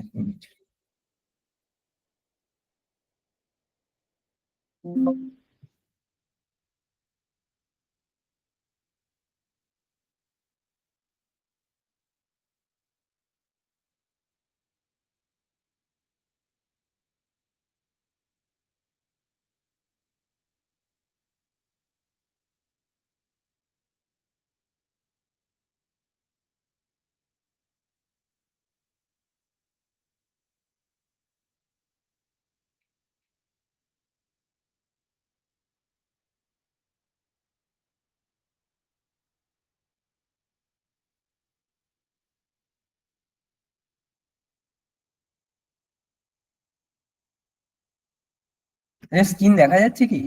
এক minute. Screen দেখা যাচ্ছে কি?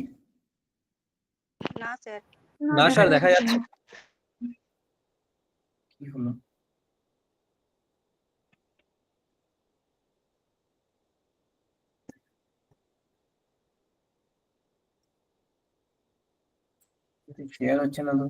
না স্যার। না স্যার, দেখা যাচ্ছে। কি হলো? শেয়ার হচ্ছে না তো।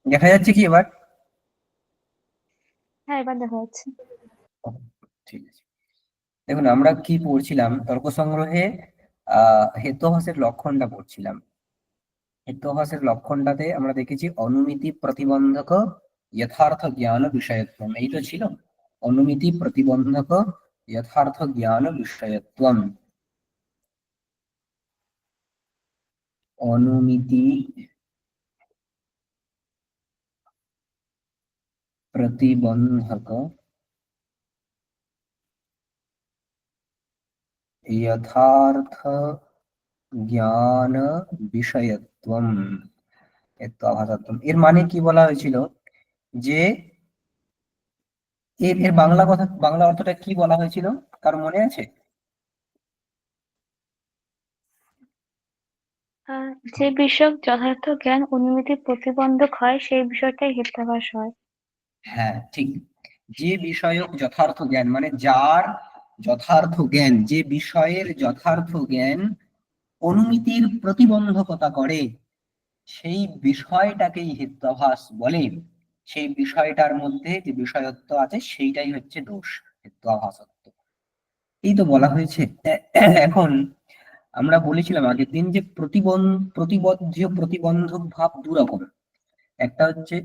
দেখা যাচ্ছে কি এবার? হ্যাঁ, এবার দেখা যাচ্ছে। ঠিক আছে। দেখুন, আমরা কি পড়ছিলাম? তর্ক সংগ্রহে হেতুভাষের লক্ষণটা পড়ছিলাম। হেতুভাষের লক্ষণটাতে আমরা দেখেছি অনুমিতি প্রতিবন্ধক যথার্থ জ্ঞান বিষয়ত্বম, এই তো ছিল। অনুমিতি প্রতিবন্ধক যথার্থ জ্ঞান বিষয়ত্বম। অনুমিতি प्रतिबंधक यथार्थ জ্ঞান বিষয়ত্বম হেত্বাভাসত্বম। এর মানে কি বলা হয়েছিল? যে এর এর বাংলা অর্থটা কি বলা হয়েছিল? কার মনে আছে? যে বিষয়ক যথার্থ জ্ঞান অনুমিতি প্রতিবন্ধক হয় সেই বিষয়টাই হেত্যাভাস হয়। হ্যাঁ, ঠিক। যে বিষয়ক যথার্থ জ্ঞান মানে যার যথার্থ জ্ঞান, যে বিষয়ের যথার্থ জ্ঞান অনুমিতির প্রতিবন্ধকতা করে, সেই বিষয়টাকেই হেত্বাভাস বলে। সেই বিষয়টার মধ্যে যে বিষয়ত্ব আছে সেইটাই হচ্ছে দোষ, হেত্বাভাসত্ব। এই তো বলা হয়েছে। এখন আমরা বলেছিলাম আগের দিন যে প্রতিবদ্ধ প্রতিবন্ধক ভাব দু রকম। একটা হচ্ছে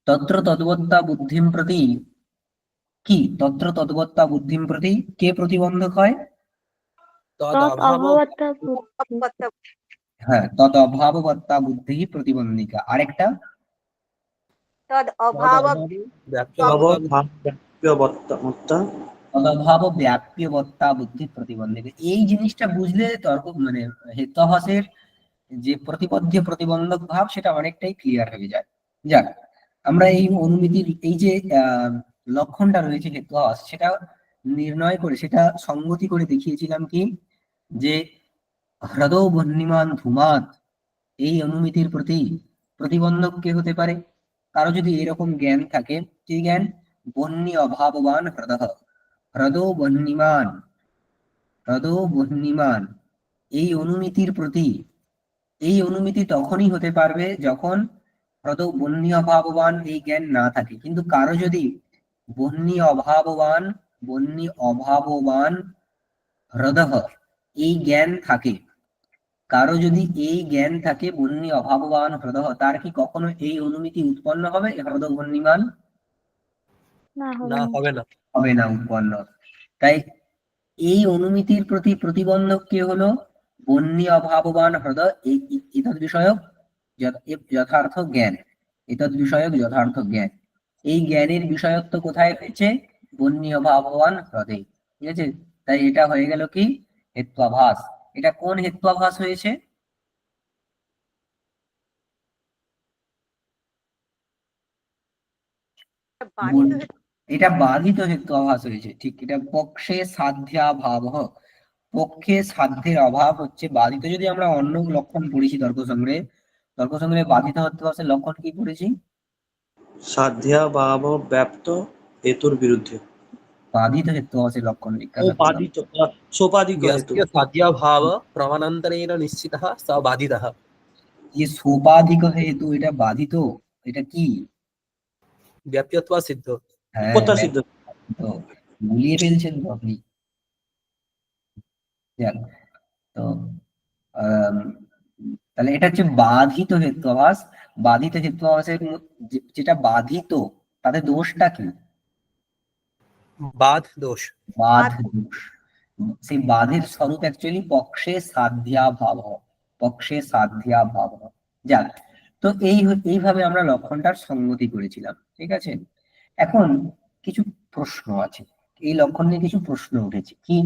তত্র তদ্বত্তা বুদ্ধিম প্রতি, কি তত্র তদ্বত্তা বুদ্ধিম প্রতি কে প্রতিবন্ধক হয়? তদ তৎ অভাব অভাবত্তা বুদ্ধি। হ্যাঁ, তদ অভাববত্তা বুদ্ধি প্রতিবন্ধিকা। আরেকটা তদ অভাব তদভাব ব্যাপ্যবত্তা বুদ্ধি প্রতিবন্ধিকা। এই জিনিসটা বুঝলে তর্ক মানে হেত্বাভাসের যে প্রতিবন্ধক ভাব সেটা অনেকটাই ক্লিয়ার হয়ে যায়। যাক, আমরা এই অনুমিতির এই যে লক্ষণটা রয়েছে হেতুভাস, সেটা নির্ণয় করে, সেটা সঙ্গতি করে দেখিয়েছিলাম কি, যে হ্রদৌ বহ্নিমান ধূমাৎ, এই অনুমিতির প্রতি প্রতিবন্ধক কে হতে পারে? কারো যদি এরকম জ্ঞান থাকে, কি জ্ঞান? বহ্নি অভাববান হ্রদঃ, হ্রদৌ বহ্নিমান, হ্রদৌ বহ্নিমান, এই অনুমিতির প্রতি, এই অনুমিতি তখনই হতে পারবে যখন হ্রদৌ বহ্নি অভাববান এই জ্ঞান না থাকে। কিন্তু কারো যদি বহ্নি অভাববান, বহ্নি অভাববান হ্রদঃ এই জ্ঞান থাকে, কারো যদি এই জ্ঞান থাকে বহ্নি অভাববান হ্রদঃ, তার কি কখনো এই অনুমিতি উৎপন্ন হবে হ্রদ বহ্নিমান? না, হবে না, না। হবে না। হবে না উৎপন্ন। তাই এই অনুমিতির প্রতি প্রতিবন্ধক কে হলো? বহ্নি অভাববান হ্রদ, এতদ বিষয়ক যথার্থ জ্ঞান, এতদ বিষয়ক যথার্থ জ্ঞান। এই জ্ঞানের বিষয়ত্ব কোথায় রয়েছে? বহ্নি অভাববান হ্রদে। ঠিক আছে? তাই এটা হয়ে গেল কি? হেত্বাভাস। এটা কোন হেত্বাভাস হয়েছে? বাণী তো এটা বাধিত হেতু আভাস হয়েছে, ঠিক। এটা পক্ষে সাধ্যাভাব, পক্ষে সাধ্যের অভাব হচ্ছে বাধিত। যদি আমরা অন্য লক্ষণ পড়েছি তর্কসংগ্রহে বাধিত হেতুভাসের লক্ষণ কি পড়েছি? সাধ্যাভাব ব্যাপ্ত হেতুর বিরুদ্ধে। বাধিত হেতুভাসের লক্ষণ ও জিজ্ঞাসা করলাম। বাধিত সোপাধিক হেতু। यस्य साध्यभाव प्रमाणान्तरेण निश्चितः स बाधितः। যে সোপাধিক হেতু, এটা বাধিত, এটা কি? व्याप्यत्वा सिद्ध। হ্যাঁ, উপত্যা সিদ্ধ। তো গুলিয়ে ফেলছেন তো আপনি। যাক, তো আম, তাহলে এটা হচ্ছে বাধিত হেতুভাস। বাধিত হেতুভাসের যেটা বাধিত, তাতে দোষটা কি? बाध दोष। বাধ বাধ। দোষ। সেই বাধের স্বরূপ অ্যাকচুয়ালি পক্ষে সাধ্যাভাব, পক্ষে সাধ্যাভাব। যাক, তো এইভাবে আমরা লক্ষণটার সঙ্গতি করেছিলাম, ঠিক আছে। এখন কিছু প্রশ্ন আছে, এই লক্ষণ নিয়ে কিছু প্রশ্ন উঠেছে। কি?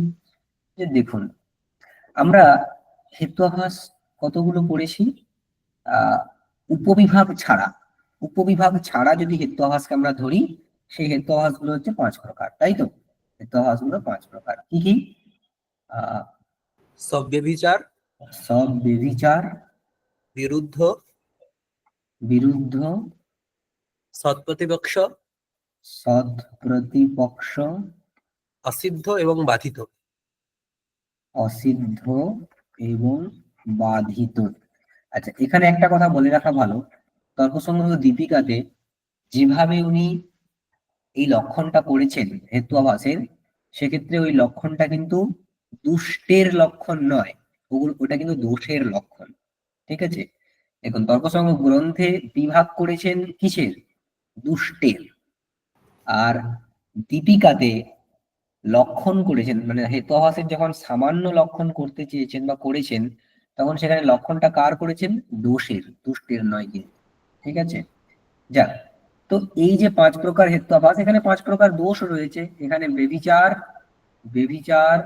যে দেখুন, আমরা হেতুভাস কতগুলো পড়েছি? উপবিভাগ ছাড়া, উপবিভাগ ছাড়া যদি হেতুভাসকে আমরা ধরি, সেই হেতুভাস গুলো হচ্ছে 5 প্রকার, তাই তো? হেতুভাস গুলো 5 প্রকার, কি কি? আহ सव्यभिचार, সব বেবিচার, विरुद्ध, বিরুদ্ধ, सत्प्रतिपक्ष, সৎ প্রতিপক্ষ, असिद्ध एवं बाधित। অসিদ্ধ এবং বাধিত। আচ্ছা, এখানে একটা কথা বলে রাখা ভালো, তর্কসংগ্রহ দীপিকাতে যেভাবে উনি এই লক্ষণটা করেছেন হেতুভাসের, সেক্ষেত্রে ওই লক্ষণটা কিন্তু দুষ্টের লক্ষণ নয়, ওটা কিন্তু দোষের লক্ষণ, ঠিক আছে। এখন তর্কসংগ্রহ গ্রন্থে বিভাগ করেছেন কিসের? দুষ্টের। আর দীপিকাতে লক্ষণ করেছেন, মানে হেতুভাসের যখন সামান্য লক্ষণ করতে চেয়েছেন বা করেছেন, তখন সেখানে লক্ষণটা কার করেছেন? দোষের, দুষ্টের নয় কিন্তু, ঠিক আছে। যাক, তো এই যে 5 প্রকার হেতুভাস, এখানে 5 প্রকার দোষ রয়েছে। এখানে বেভিচার, বেভিচার,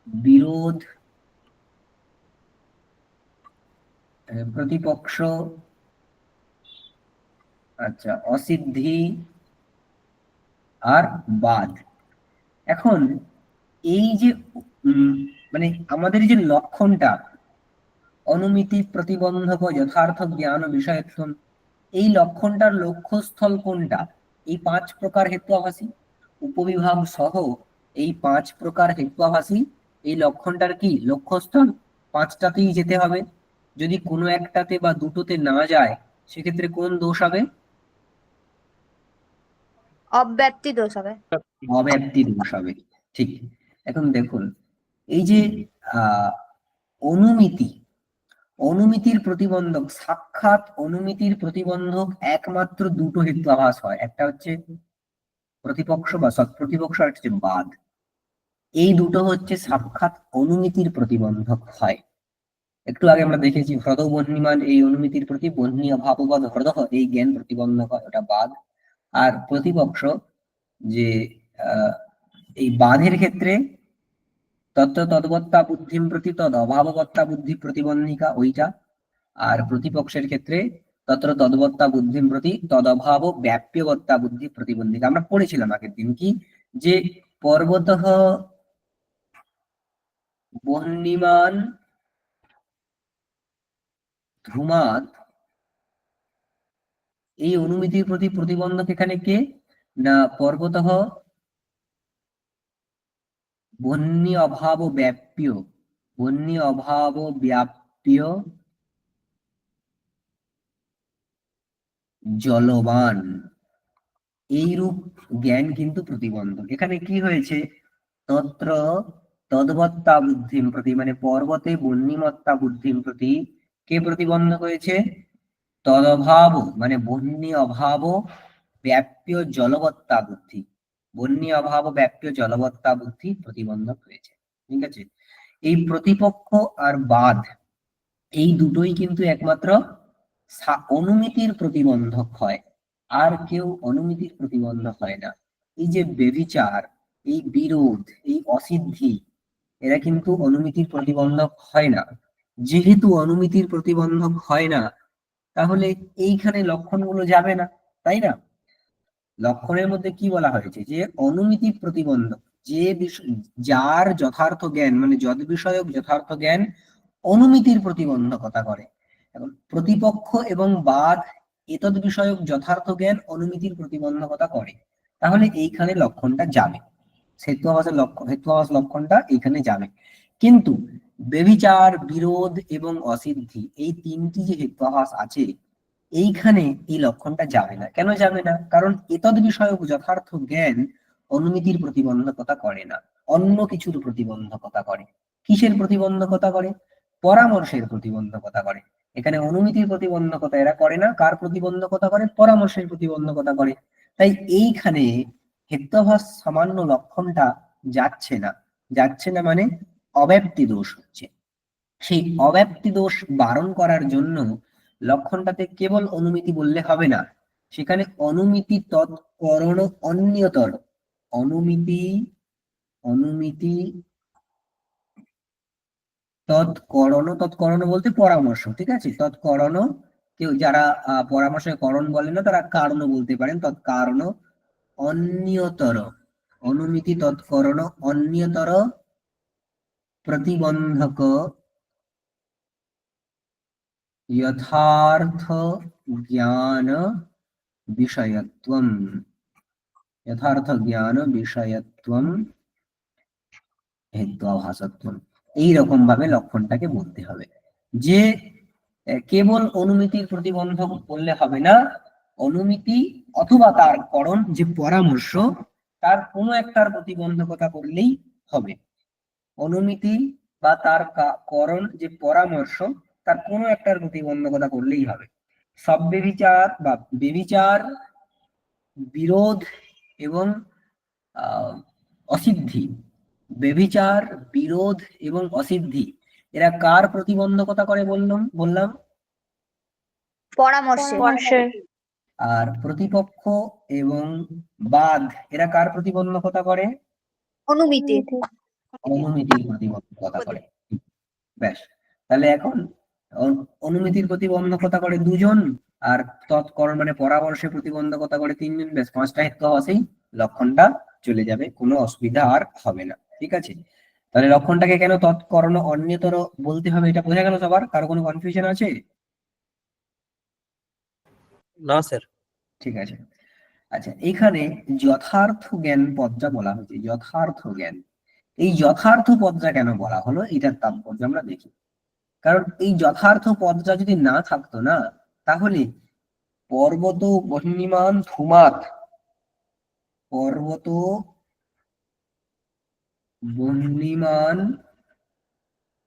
বিরোধ, প্রতিপক্ষ, আচ্ছা, অসিদ্ধি আর বাদ। এখন এই যে মানে আমাদের এই যে লক্ষণটা, অনুমিতি প্রতিবন্ধক ও যথার্থ জ্ঞান ও বিষয়ত্বম, এই লক্ষণটার লক্ষ্যস্থল কোনটা? এই 5 প্রকার হেতুভাসী উপবিভাগ সহ এই 5 প্রকার হেতুভাসী এই লক্ষণটার কি লক্ষ্যস্থল? 5টাতেই যেতে হবে। যদি কোনো একটাতে বা দুটোতে না যায়, সেক্ষেত্রে কোন দোষ হবে? অব্যক্তি দোষ হবে। অব্যাপ্তি দোষ হবে, ঠিক। এখন দেখুন, এই যে আহ অনুমিতি, অনুমিতির প্রতিবন্ধক, সাক্ষাৎ অনুমিতির প্রতিবন্ধক একমাত্র দুটো হেতুভাস হয়, একটা হচ্ছে প্রতিপক্ষ বা সৎপ্রতিপক্ষ, আর একটা হচ্ছে বাদ। এই দুটো হচ্ছে সাক্ষাৎ অনুমিতির প্রতিবন্ধক হয়। একটু আগে আমরা দেখেছি হ্রদ বহ্নিমান, এই অনুমিতির প্রতি বহ্নি অভাববাদ হ্রদ, এই জ্ঞান প্রতিবন্ধক হয়, ওটা বাদ। আর প্রতিপক্ষ, যে এই বাধের ক্ষেত্রে তত্ত্ব তদ্বত্তা বুদ্ধিম প্রতি তদ অভাববত্তা বুদ্ধি প্রতিবন্ধিকা, ওইটা। আর প্রতিপক্ষের ক্ষেত্রে তত্র তদ্বত্তা বুদ্ধিম প্রতি তদভাব ব্যাপ্যবত্তা বুদ্ধি প্রতিবন্ধিকা। আমরা পড়েছিলাম আগের দিন কি, যে পর্বত বহ্নিমান ধ্রুমাৎ, এই অনুমিতির প্রতি প্রতিবন্ধক এখানে কে? না পর্বত বহ্নি অভাব ব্যাপ্য, বহ্নি অভাব ব্যাপ্য জলবান, এইরূপ জ্ঞান কিন্তু প্রতিবন্ধক। এখানে কি হয়েছে? তত্র তদ্বত্তা বুদ্ধিম প্রতি, মানে পর্বতে বহ্নিমত্তা বুদ্ধিম প্রতি কে প্রতিবন্ধক হয়েছে? তদভাব, মানে বহ্নি অভাব ব্যাপ্য জলবত্তা বুদ্ধি, বহ্নি অভাব ব্যাপ্য জলবত্তা বুদ্ধি প্রতিবন্ধক হয়েছে, ঠিক আছে। এই প্রতিপক্ষ আর বাদ, এই দুটোই কিন্তু একমাত্র অনুমিতির প্রতিবন্ধক হয়, আর কেউ অনুমিতির প্রতিবন্ধক হয় না। এই যে বেভিচার, এই বিরোধ, এই অসিদ্ধি, এরা কিন্তু অনুমিতির প্রতিবন্ধক হয় না। যেহেতু অনুমিতির প্রতিবন্ধক হয় না, তাহলে এইখানে লক্ষণগুলো যাবে না, তাই না? লক্ষণের মধ্যে কি বলা হয়েছে যে অনুমিতি প্রতিবন্ধক, যে যার যথার্থ জ্ঞান মানে যদ বিষয়ক যথার্থ জ্ঞান অনুমিতির প্রতিবন্ধকতা করে। এখন প্রতিপক্ষ এবং বাদ এতদ বিষয়ক যথার্থ জ্ঞান অনুমিতির প্রতিবন্ধকতা করে, তাহলে এইখানে লক্ষণটা যাবে, হেতুভাবাস লক্ষণটা এইখানে যাবে। কিন্তু বেভিচার, বিরোধ এবং অসিদ্ধি এই তিনটি যে হেতুভাবাস আছে এইখানে এই লক্ষণটা যাবে না। কেন যাবে না? কারণ এতদ বিষয়ক যথার্থ জ্ঞান অনুমিতির প্রতিবন্ধকতা করে না, অন্য কিছুর প্রতিবন্ধকতা করে। কিসের প্রতিবন্ধকতা করে? পরামর্শের প্রতিবন্ধকতা করে। এখানে অনুমিতির প্রতিবন্ধকতা এরা করে না, কার প্রতিবন্ধকতা করে? পরামর্শের প্রতিবন্ধকতা করে। তাই এইখানে হেত্যাভাস সামান্য লক্ষণটা যাচ্ছে না। যাচ্ছে না মানে অব্যাপ্তি দোষ হচ্ছে। সেই অব্যাপ্তি দোষ বারণ করার জন্য লক্ষণটাতে কেবল অনুমিতি বললে হবে না, সেখানে অনুমিতি তৎকরণ অন্যতর, অনুমিতি অনুমিতি তৎকরণ বলতে পরামর্শ, ঠিক আছে? তৎকরণ, কেউ যারা পরামর্শের করণ বলে না তারা কারণ বলতে পারেন। তৎকারণ অন্যতর, অনুমিতি তৎকরণ অন্যতর প্রতিবন্ধক यथार्थ ज्ञान विषयत्वम, यथार्थ ज्ञान विषयत्वम হেত্যাভাসত্বম, এইরকম ভাবে লক্ষণটাকে বলতে হবে যে কেবল অনুমিতির প্রতিবন্ধক বললে হবে না, অনুমিতি অথবা তার করণ যে পরামর্শ তার কোনো একটার প্রতিবন্ধকতা করলেই হবে। অনুমিতি বা তার করণ যে পরামর্শ তার কোনো একটার প্রতিবন্ধকতা করলেই হবে। সব বেবিচার বা বেবিচার, বিরোধ এবং অসিদ্ধি, বেবিচার, বিরোধ এবং অসিদ্ধি এরা কার প্রতিবন্ধকতা করে বললাম? পরামর্শের। আর প্রতিপক্ষ এবং বাদ এরা কার প্রতিবন্ধকতা করে? অনুমিতি। অনুমিতির প্রতিবন্ধকতা করে। ব্যাস, তাহলে এখন অনুমিতির প্রতিবন্ধকতা করে দুজন, আর তৎকরণ মানে পরামর্শে প্রতিবন্ধকতা করে তিনজন। ব্যাস, পাঁচটা হেতুভাবাসেই লক্ষণটা চলে যাবে, কোনো অসুবিধা আর হবে না। ঠিক আছে, তাহলে লক্ষণটাকে কেন তৎকরণ অন্যতর বলতে হবে এটা বোঝা গেল সবার? কারো কোনো কনফিউশন আছে? না স্যার। ঠিক আছে, আচ্ছা, এখানে যথার্থ জ্ঞান পদটা বলা হয়েছে, যথার্থ জ্ঞান। এই যথার্থ পদটা কেন বলা হলো এটার তাৎপর্য আমরা দেখি। কারণ এই যথার্থ পদটা যদি না থাকতো না, তাহলে পর্বত বহ্নিমান ধুমাত, পর্বত বহ্নিমান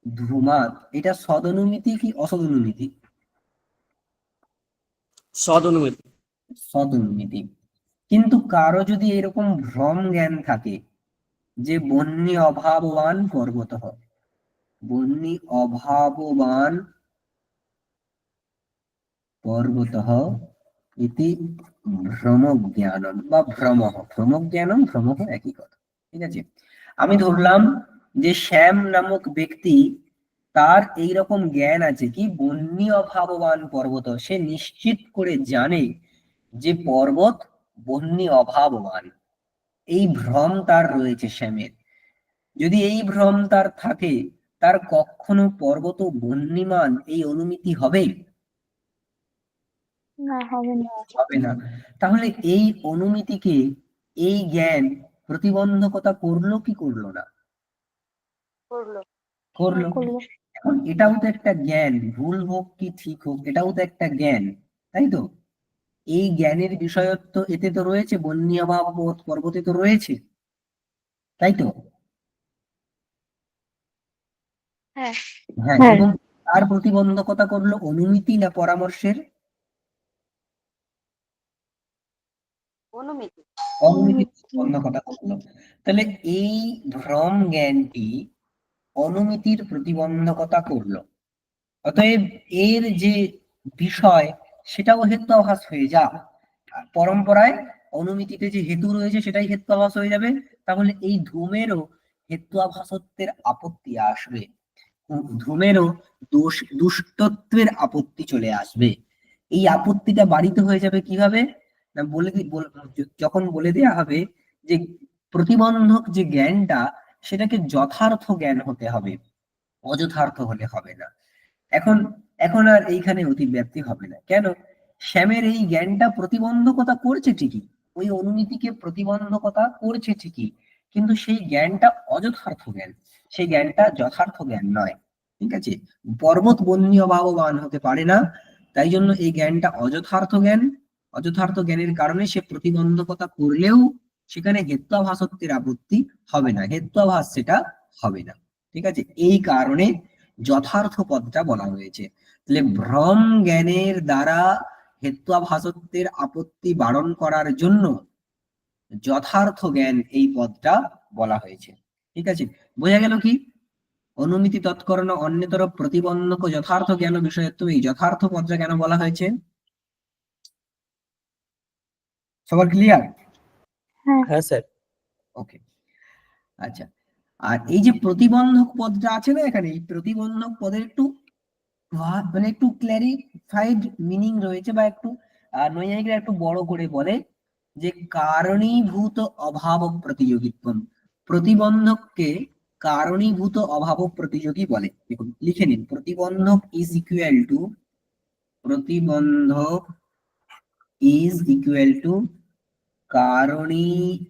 ধুমাত এটা সদনুমিতি কি অসদনুমিতি? সদনুমিতি। সদনুমিতি। কিন্তু কারো যদি এরকম ভ্রম জ্ঞান থাকে যে বহ্নি অভাববান পর্বত, বহ্নি অভাববান পর্বত ইতি ভ্রম জ্ঞানম বা ভ্রম জ্ঞানম একই কথা। ঠিক আছে, আমি ধরলাম যে শ্যাম নামক ব্যক্তি, তার এইরকম জ্ঞান আছে কি বহ্নি অভাববান পর্বত, সে নিশ্চিত করে জানে যে পর্বত বহ্নি অভাববান, এই ভ্রম তার রয়েছে শ্যামের। যদি এই ভ্রম তার থাকে, তার কখনো পর্বত বহ্নিমান এই অনুমিতি হবে? না, হবে না। হবে না। তাহলে এই অনুমিতিকে এই জ্ঞান প্রতিবন্ধকতা করলো কি করলো না? করলো। এখন এটাও তো একটা জ্ঞান, ভুল হোক কি ঠিক হোক এটাও তো একটা জ্ঞান, তাই তো? এই জ্ঞানের বিষয়ত্ব এতে তো রয়েছে, বন্যী অভাব পর্বতে তো রয়েছে, তাই তো? হ্যাঁ। হ্যাঁ, এবং তার প্রতিবন্ধকতা করলো অনুমিতি না পরামর্শের? অনুমিতি প্রতিবন্ধকতা করলো। তাহলে এই ভ্রম জ্ঞানটি অনুমিতির প্রতিবন্ধকতা করলো, অতএব এর যে বিষয় সেটাও হেত্যাভাস হয়ে যা। পরম্পরায় অনুমিতিতে যে হেতু রয়েছে সেটাই হেত্যাভাস হয়ে যাবে। তাহলে এই ধূমেরও হেত্যাভাসত্বের আপত্তি আসবে, ধূমেরও দুষ্টত্বের আপত্তি চলে আসবে। এই আপত্তিটা বাড়িতে হয়ে যাবে কিভাবে? না যখন বলে দেয়া হবে যে প্রতিবন্ধক যে জ্ঞানটা সেটাকে যথার্থ জ্ঞান হতে হবে, অযথার্থ হলে হবে না। এখন এখন আর এইখানে অতিব্যাপ্তি হবে না। কেন? শ্যামের এই জ্ঞানটা প্রতিবন্ধকতা করছে ঠিকই, ওই অনুমিতিকে প্রতিবন্ধকতা করছে ঠিকই, কিন্তু সেই জ্ঞানটা অযথার্থ জ্ঞান, সেই জ্ঞানটা যথার্থ জ্ঞান নয়। ঠিক আছে? পর্বত বন্যী অভাববান হতে পারে না, তাই জন্য এই জ্ঞানটা অযথার্থ জ্ঞান। অযথার্থ জ্ঞানের কারণে সে প্রতিবন্ধকতা করলেও সেখানে হেত্বাভাসত্বের আপত্তি হবে না, হেত্বাভাস সেটা হবে না। ঠিক আছে? এই কারণে যথার্থ পদটা বলা হয়েছে। তাহলে ভ্রম জ্ঞানের দ্বারা হেত্বাভাসত্বের আপত্তি বারণ করার জন্য যথার্থ জ্ঞান এই পদটা বলা হয়েছে। ঠিক আছে? বোঝা গেল কি? অনুমিতি তৎকরণ অন্যতর প্রতিবন্ধক ও যথার্থ জ্ঞান বিষয়ত্ব, এই যথার্থ পদটা কেন বলা হয়েছে? সবার ক্লিয়ার? হ্যাঁ স্যার। ওকে, আচ্ছা। আর এই যে প্রতিবন্ধক পদটা আছে না এখানে, এই প্রতিবন্ধক পদের একটু মানে একটু ক্ল্যারিফাইড মিনিং রয়েছে, বা একটু নৈয়ায়িকরা একটু বড় করে বলে যে কারণীভূত অভাব প্রতিযোগিত্ব। প্রতিবন্ধককে কারণীভূত অভাব প্রতিযোগী বলে। দেখুন লিখে নিন, প্রতিবন্ধক ইজ ইকুয়াল টু কারণীভূত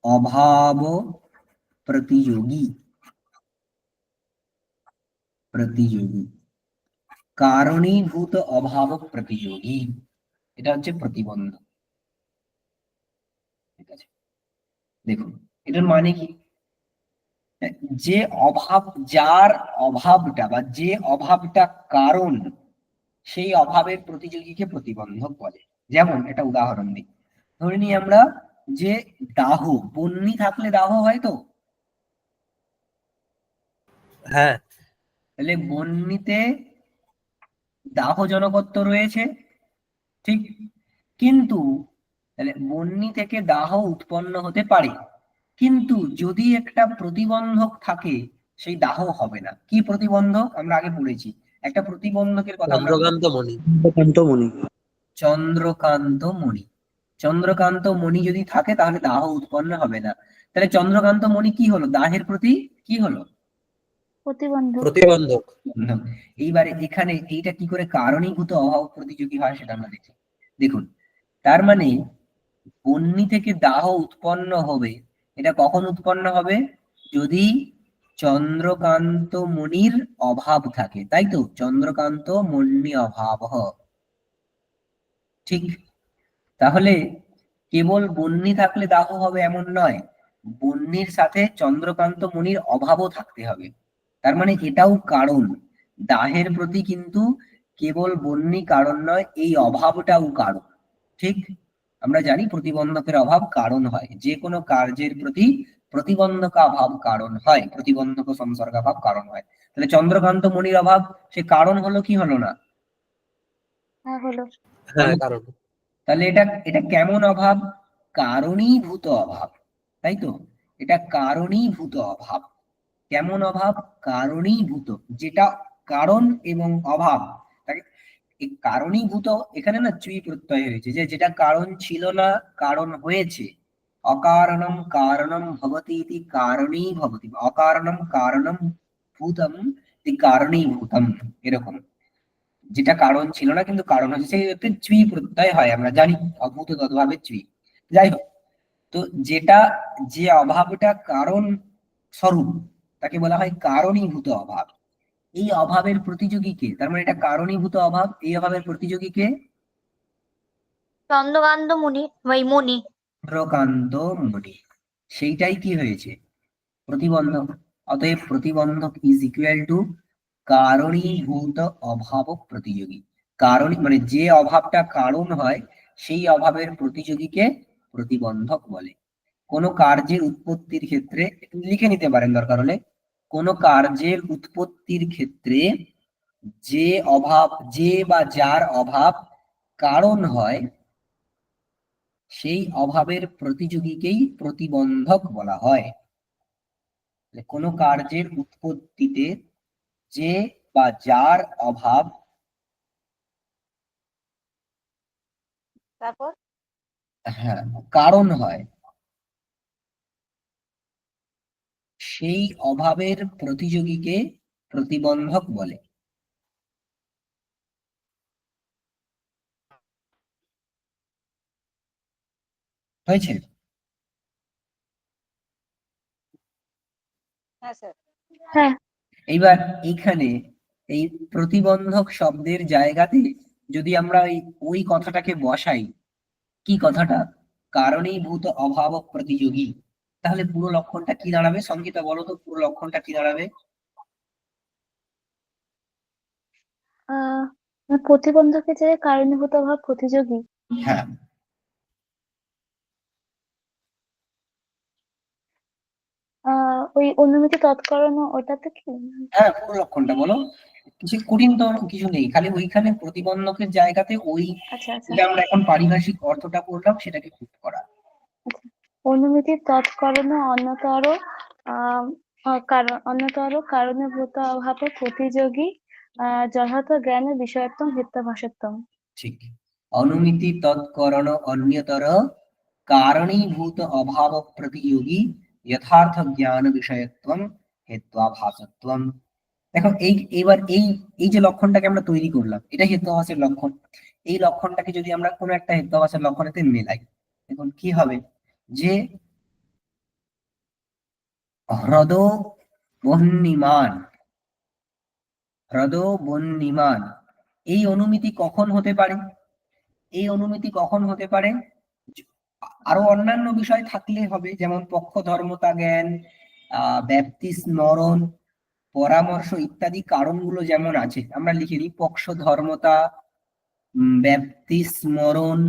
অভাব প্রতিযোগী। কারণীভূত অভাব প্রতিযোগী, এটা হচ্ছে প্রতিবন্ধক। ঠিক আছে? দেখুন এটার মানে কি, যে অভাব, যার অভাবটা বা যে অভাবটা কারণ, সেই অভাবের প্রতিযোগীকে প্রতিবন্ধক বলে। যেমন একটা উদাহরণ দিই, ধরে নিই আমরা যে দাহ, বন্যী থাকলে দাহ হয় তো, হ্যাঁ। তাহলে বন্যীতে দাহজনকত্ব রয়েছে, ঠিক? কিন্তু তাহলে বন্যী থেকে দাহ উৎপন্ন হতে পারে, কিন্তু যদি একটা প্রতিবন্ধক থাকে সেই দাহ হবে না। কি প্রতিবন্ধক? আমরা আগে পড়েছি একটা প্রতিবন্ধকের কথা আমরা চন্দ্রকান্ত মণি। কান্তমণি। চন্দ্রকান্ত মণি। চন্দ্রকান্ত মণি যদি থাকে তাহলে দাহ উৎপন্ন হবে না। তাহলে চন্দ্রকান্ত মণি কি হলো? দাহের প্রতি কি হলো? প্রতিবন্ধক। প্রতিবন্ধক। না। এইবারে এখানে এইটা কি করে কারণীভূত অভাব প্রতিযোগী হয় সেটা আমরা দেখি। দেখুন, তার মানে বন্যী থেকে দাহ উৎপন্ন হবে, এটা কখন উৎপন্ন হবে? যদি চন্দ্রকান্ত মণির অভাব থাকে, তাই তো? চন্দ্রকান্ত মণি অভাব, ঠিক? তাহলে কেবল বন্যী থাকলে দাহ হবে এমন নয়, বন্যীর সাথে চন্দ্রকান্ত মণির অভাবও থাকতে হবে। তার মানে এটাও কারণ, দাহের প্রতি কিন্তু কেবল বন্যী কারণ নয়, এই অভাবটাও কারণ। ঠিক? আমরা জানি প্রতিবন্ধকের অভাব কারণ হয়, যে কোনো কার্যের প্রতি প্রতিবন্ধক অভাব কারণ হয়, প্রতিবন্ধক সংসর্গাভাব কারণ হয়। তাহলে চন্দ্রকান্ত মণির অভাব সে কারণ হলো কি হলো না? হ্যাঁ হলো। হ্যাঁ কারণ। তাহলে এটা এটা কেমন অভাব? কারণীভূত অভাব, তাই তো? এটা কারণীভূত অভাব। কেমন অভাব? কারণীভূত, যেটা কারণ এবং অভাব তাকে এই কারণীভূত, এখানে না চুই প্রত্যয় হয়েছে, যে যেটা কারণ ছিল না কারণ হয়েছে। অকারণম কারণম ভবতি ইতি কারণী ভবতি, অকারণম কারণম ভূতম ইতি কারণীভূতম, এরকম। যেটা কারণ ছিল না কিন্তু কারণ হচ্ছে, সেই চুই প্রত্যয় হয়, আমরা জানি অভূত তদ্ভাবে চুই। যাই হোক, তো যেটা, যে অভাবটা কারণ স্বরূপ তাকে বলা হয় কারণীভূত অভাব। এই অভাবের প্রতিযোগীকে, তার মানে এটা কারণীভূত অভাব, এই অভাবের প্রতিযোগীকে চন্দ্রকান্ত মুনি মণি। চন্দ্রকান্ত মণি। সেইটাই কি হয়েছে? প্রতিবন্ধক। অতএব প্রতিবন্ধক ইজ ইকুয়াল টু কারণীভূত অভাব প্রতিযোগী। কারণ মানে যে অভাবটা কারণ হয় সেই অভাবের প্রতিযোগীকে প্রতিবন্ধক বলে। কোন কার্যের উৎপত্তির ক্ষেত্রে, লিখে নিতে পারেন দরকার হলে, কোন কার্যের উৎপত্তির ক্ষেত্রে যে অভাব, যে বা যার অভাব কারণ হয় সেই অভাবের প্রতিযোগীকেই প্রতিবন্ধক বলা হয়। কোন কার্যের উৎপত্তিতে যে বা যার অভাব তারপর হ্যাঁ, কারণ হয়, সেই অভাবের প্রতিযোগীকে প্রতিবন্ধক বলে। হয়েছে? হ্যাঁ স্যার। হ্যাঁ, এইবার এইখানে এই প্রতিবন্ধক শব্দের জায়গাতে যদি আমরা ওই কথাটাকে বসাই, কি কথাটা, কারণীভূত অভাব প্রতিযোগী, তাহলে পুরো লক্ষণটা কি দাঁড়াবে? সংগীতা বলো তো, পুরো লক্ষণটা কি দাঁড়াবে? আহ প্রতিবন্ধকের জায়গায় কারণীভূত অভাব প্রতিযোগী। হ্যাঁ, ওই অনুমিতি তৎকরণ ওটাতে কি? হ্যাঁ, পুরো লক্ষণটা বলো। কিছু কঠিন তো কিছু নেই, খালি ওইখানে প্রতিবন্ধকের জায়গাতে ওই আচ্ছা আচ্ছা যেটা আমরা এখন পারিভাষিক অর্থটা করলাম সেটাকে পুট করা। আচ্ছা। অনুমিতি তৎকরণ অন্যতর অন্যতর কারণীভূত অভাবে প্রতিযোগী যথার্থ জ্ঞানে বিষয়ত্বম হিত্যভাষাত্বম। ঠিক। অনুমিতি তৎকরণ অন্যতর কারণীভূত অভাব প্রতিযোগী যথার্থ জ্ঞান বিষয়ত্বম হেত্বাভাসত্বম। দেখো এবার এই যে লক্ষণটাকে আমরা তৈরি করলাম, এটা হেত্বাভাসের লক্ষণ। এই লক্ষণটাকে যদি আমরা কোনো একটা হেত্বাভাসের লক্ষণেতে মেলাই, দেখুন কি হবে, যে হ্রদ বহ্নিমান, হ্রদ বহ্নিমান, এই অনুমিতি কখন হতে পারে? এই অনুমিতি কখন হতে পারে? আরো অন্যান্য বিষয় থাকলে হবে, যেমন পক্ষ ধর্মতা জ্ঞান, ব্যাপ্তি স্মরণ, পরামর্শ ইত্যাদি কারণগুলো যেমন আছে, আমরা লিখে দিই পক্ষ ধর্মতা, ব্যাপ্তি স্মরণ,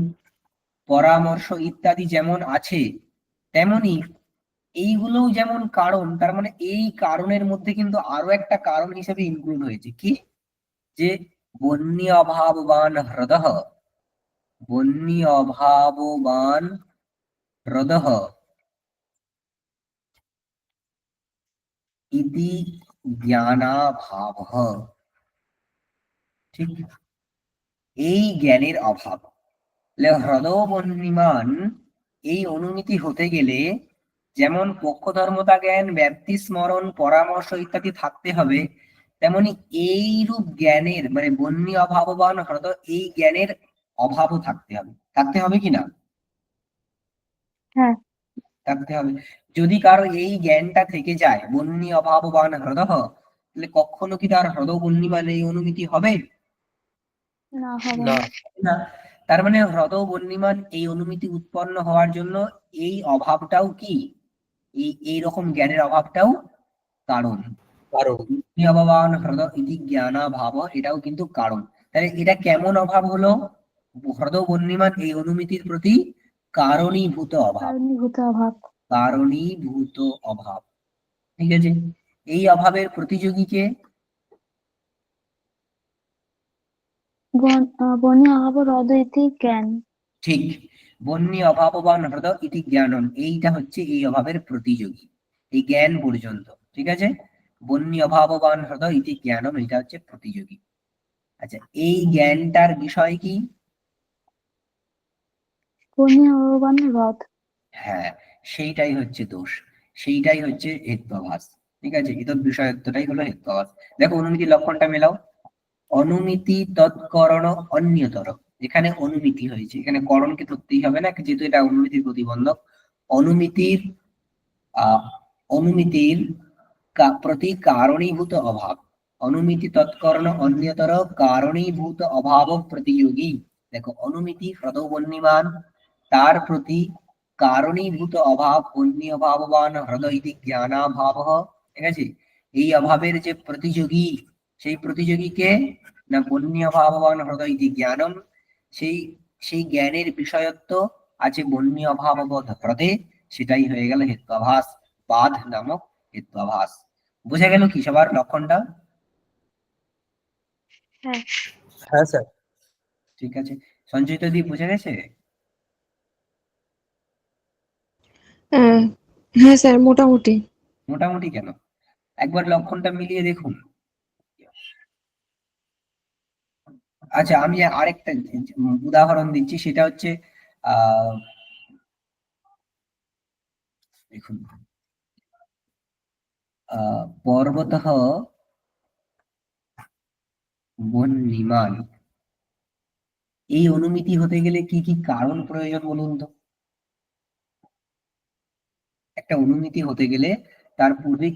পরামর্শ ইত্যাদি যেমন আছে, তেমনি এইগুলোও যেমন কারণ, তার মানে এই কারণের মধ্যে কিন্তু আরো একটা কারণ হিসেবে ইনক্লুড হয়েছে, কি, যে বন্যী অভাববান হ্রদঃ, বন্যী অভাববান হ্রদঃ ইতি জ্ঞানাভাবঃ। ঠিক, এই জ্ঞানের অভাব। হ্রদ বহ্নিমান, এই অনুমিতি হতে গেলে যেমন পক্ষধর্মতা জ্ঞান, ব্যাপ্তি স্মরণ, পরামর্শ ইত্যাদি থাকতে হবে, তেমনি এইরূপ জ্ঞানের মানে বন্যী অভাববান হ্রদ, এই জ্ঞানের অভাবও থাকতে হবে। থাকতে হবে কি না? হ্যাঁ, থাকতে হবে। যদি কারো এই জ্ঞানটা থেকে যায়, বন্যী অভাববান হ্রদঃ, তাহলে কখনো কি তার হ্রদ বন্যীমান এই অনুমিতি হবে? না হবে না। না। না। তার মানে হ্রদ বন্যীমান এই অনুমিতি উৎপন্ন হওয়ার জন্য এই অভাবটাও কি, এইরকম জ্ঞানের অভাবটাও কারণ। কারণ অভাবান হ্রদ ইতি জ্ঞানা ভাব, এটাও কিন্তু কারণ। তাহলে এটা কেমন অভাব হলো? হ্রদ বন্যীমান এই অনুমিতির প্রতি কারণীভূত অভাব, কারণীভূত অভাব। কারণীভূত অভাব। ঠিক আছে, এই অভাবের প্রতিযোগীকে বনি অভাব হ্রদ ইতি জ্ঞান। ঠিক, বন্যী অভাববান হ্রদ ইতি জ্ঞানম, এইটা হচ্ছে এই অভাবের প্রতিযোগী, এই জ্ঞান পর্যন্ত। ঠিক আছে, বন্যী অভাববান হ্রদ ইতি জ্ঞানম, এটা হচ্ছে প্রতিযোগী। আচ্ছা, এই জ্ঞানটার বিষয় কি? বনি অভাবান হ্রদ। হ্যাঁ, সেইটাই হচ্ছে দোষ, সেইটাই হচ্ছে হেত্বাভাস। ঠিক আছে, এতদ বিষয়ত্বটাই হলো হেত্বাভাস। দেখো অনুমিতি লক্ষণটা মেলাও। অনুমিতি তৎকরণ অন্যতর, এখানে অনুমিতি হয়েছে, এখানে করণকে ধরতেই হবে না, যেহেতু এটা অনুমিতির প্রতিবন্ধক। অনুমিতির আহ অনুমিতির প্রতি কারণীভূত অভাব, অনুমিতি তৎকরণ অন্যতর কারণীভূত অভাব প্রতিযোগী। দেখো অনুমিতি হ্রদ বন্যীমান, তার প্রতি কারণীভূত অভাব বন্যী অভাববান হ্রদ ইতি জ্ঞানাভাব। ঠিক আছে, এই অভাবের যে প্রতিযোগী, সেই প্রতিযোগীকে না বন্যী অভাববান হ্রদ ইতি জ্ঞানম, সেই সেই জ্ঞানের বিষয়ত্ব আছে বন্যী অভাববোধ হ্রদে, সেটাই হয়ে গেল হেত্বাভাস, বাধ নামক হেত্বাভাস। বুঝে গেল কি সবার লক্ষণটা? হ্যাঁ, হ্যাঁ স্যার। ঠিক আছে, সঞ্জয় তো দিয়ে বুঝে গেছে? হ্যাঁ হ্যাঁ স্যার, মোটামুটি। মোটামুটি কেন, একবার লক্ষণটা মিলিয়ে দেখুন। আচ্ছা, আমি আরেকটা উদাহরণ দিচ্ছি, সেটা হচ্ছে আহ দেখুন, পর্বতঃ বহ্নিমান্, এই অনুমিতি হতে গেলে কি কি কারণ প্রয়োজন বলুন তো? একটা অনুমিতি হতে গেলে তার পূর্বে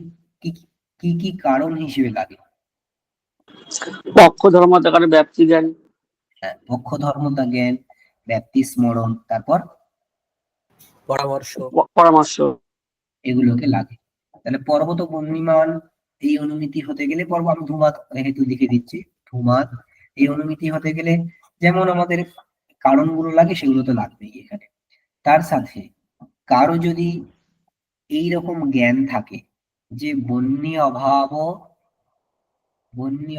কি কি কি কারণ হিসেবে লাগে? পক্ষ ধর্মতাকারে ব্যাপ্তি জ্ঞান, হ্যাঁ, পক্ষ ধর্মতা জ্ঞান, ব্যাপ্তি স্মরণ, তারপর পরামর্শ। পরামর্শ। এগুলোকে লাগে। তাহলে পর্বত বহ্নিমান্ এই অনুমিতি হতে গেলে, আমি ধূমাৎ হেতু লিখে দিচ্ছি, ধূমাৎ এই অনুমিতি হতে গেলে যেমন আমাদের কারণগুলো লাগে সেগুলো তো লাগবেই এখানে। তার সাথে কারো যদি এইরকম জ্ঞান থাকে যে বন্যী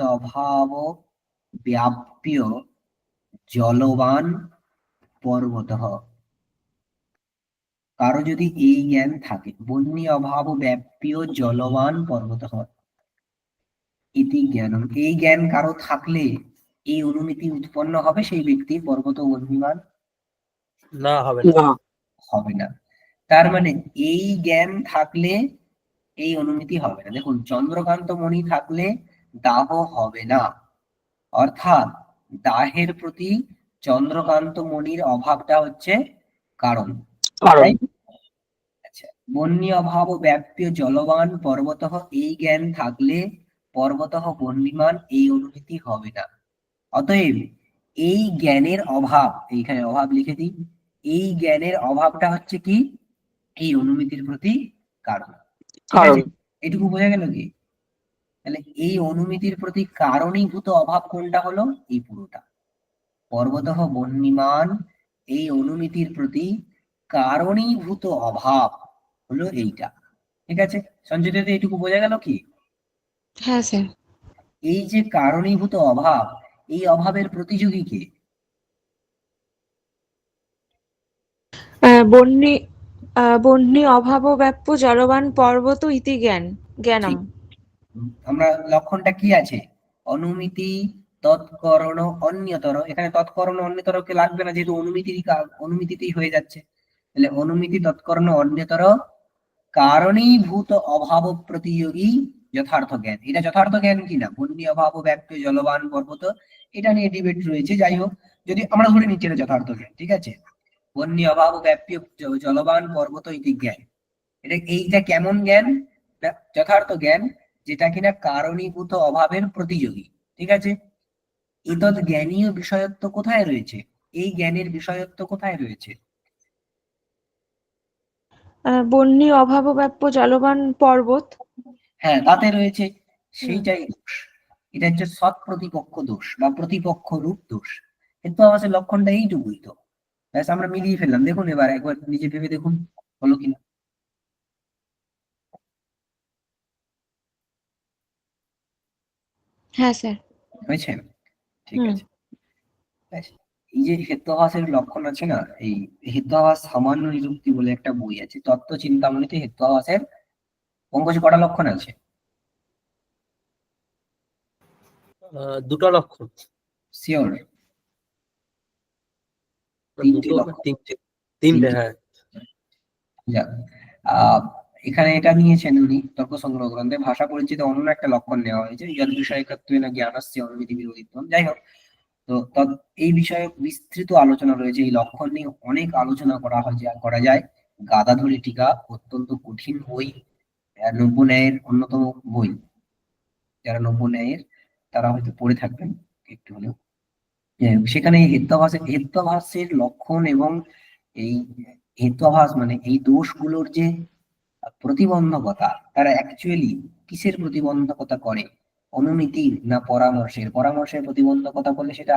অভাব ব্যাপ্য জলবান পর্বতঃ, কারো যদি এই জ্ঞান থাকে বন্যী অভাব ব্যাপ্য জলবান পর্বতঃ ইতি জ্ঞানম, এই জ্ঞান কারো থাকলে এই অনুমিতি উৎপন্ন হবে সেই ব্যক্তি পর্বত বহ্নিমান্ না, হবে না। না। হবে না। তার মানে এই জ্ঞান থাকলে এই অনুমিতি হবে না। দেখুন, চন্দ্রকান্ত মণি থাকলে দাহ হবে না, অর্থাৎ দাহের প্রতি চন্দ্রকান্ত মণির অভাবটা হচ্ছে কারণ। কারণ তাই? আচ্ছা, বন্যী অভাব ব্যাপ্য জলবান পর্বতঃ, এই জ্ঞান থাকলে পর্বতঃ বহ্নিমান্ এই অনুমিতি হবে না। অতএব এই জ্ঞানের অভাব, এইখানে অভাব লিখে দিই, এই জ্ঞানের অভাবটা হচ্ছে কি এই অনুমিতির প্রতি কারণ। ঠিক কারণ আছে, এটুকু বোঝা গেল কি? তাহলে এই অনুমিতির প্রতি কারণীভূত অভাব কোনটা হলো? এই পুরোটা পর্বতঃ বহ্নিমান্, এই অনুমিতির প্রতি কারণীভূত অভাব হলো এইটা। ঠিক আছে, সঞ্জয় দাদা, এটুকু বোঝা গেল কি? হ্যাঁ স্যার। এই যে কারণীভূত অভাব, এই অভাবের প্রতিযোগী কে? বন্যী বন্যী অভাব ব্যাপ্য জলবান পর্বত ইতি জ্ঞানম। আমরা লক্ষণটা কি আছে? অনুমিতি তৎকরণ অন্যতর, এখানে তৎকরণ অন্যতর কে লাগবে না, যেহেতু অনুমিতিতেই হয়ে যাচ্ছে। তাহলে অনুমিতি তৎকরণ অন্যতর কারণীভূত অভাব প্রতিযোগী যথার্থ জ্ঞান, এটা যথার্থ জ্ঞান কিনা? বন্যী অভাব ব্যাপ্য জলবান পর্বত, এটা নিয়ে ডিবেট রয়েছে। যাই হোক, যদি আমরা ধরে নিচ্ছি এটা যথার্থ জ্ঞান, ঠিক আছে, বন্যী অভাব ব্যাপ্য জলবান পর্বত ইতি জ্ঞান, এইটা কেমন জ্ঞান? না, যথার্থ জ্ঞান, যেটা কিনা কারণীভূত অভাবের প্রতিযোগী। ঠিক আছে, এতদ জ্ঞানীয় বিষয়ত্ব কোথায় রয়েছে? এই জ্ঞানের বিষয়ত্ব কোথায় রয়েছে? বন্যী অভাব ব্যাপ্য জলবান পর্বত। হ্যাঁ, তাতে রয়েছে, সেইটাই দোষ। এটা হচ্ছে সৎ প্রতিপক্ষ দোষ বা প্রতিপক্ষ রূপ দোষ। কিন্তু আমাদের লক্ষণটা এইটুকুই তো, ব্যাস আমরা মিলিয়ে ফেললাম। দেখুন, এবার একবার নিজে ভেবে দেখুন হলো কিনা। হ্যাঁ স্যার। হয়েছে? ঠিক হুম। আছে, ব্যাস। এই যে হেত্বাভাসের লক্ষণ আছে না, এই হেত্বাভাস সামান্য নিযুক্তি বলে একটা বই আছে, তত্ত্ব চিন্তামণিতে হেত্বাভাসের পঙ্কজ কটা লক্ষণ আছে? দুটো লক্ষণ। শিওর? তিনটি দুটো বা লক্ষণ। তিনটে? তিনটে, তিনটি। হ্যাঁ। যাক, আহ এখানে এটা নিয়েছেন উনি তর্ক সংগ্রহ গ্রন্থে, ভাষা পরিচিত অন্য একটা লক্ষণ নেওয়া হয়েছে, যদ বিষয়কত্বেন জ্ঞানস্য অনুমিতি বিরোধিত্বম। যাই হোক, তো এই বিষয়ে বিস্তৃত আলোচনা রয়েছে। এই লক্ষণ নিয়ে অনেক আলোচনা করা যায়। গাদাধরী টিকা অত্যন্ত কঠিন বই, নব্য ন্যায়ের অন্যতম বই। যারা নব্য ন্যায়ের তারা হয়তো পড়ে থাকবেন একটু হলেও। সেখানে এই হেত্বাভাসের লক্ষণ এবং এই হেত্বাভাস মানে এই দোষগুলোর যে প্রতিবন্ধকতা, তারা অ্যাকচুয়ালি কিসের প্রতিবন্ধকতা করে? অনুমিতির না পরামর্শের? পরামর্শের প্রতিবন্ধকতা করলে সেটা,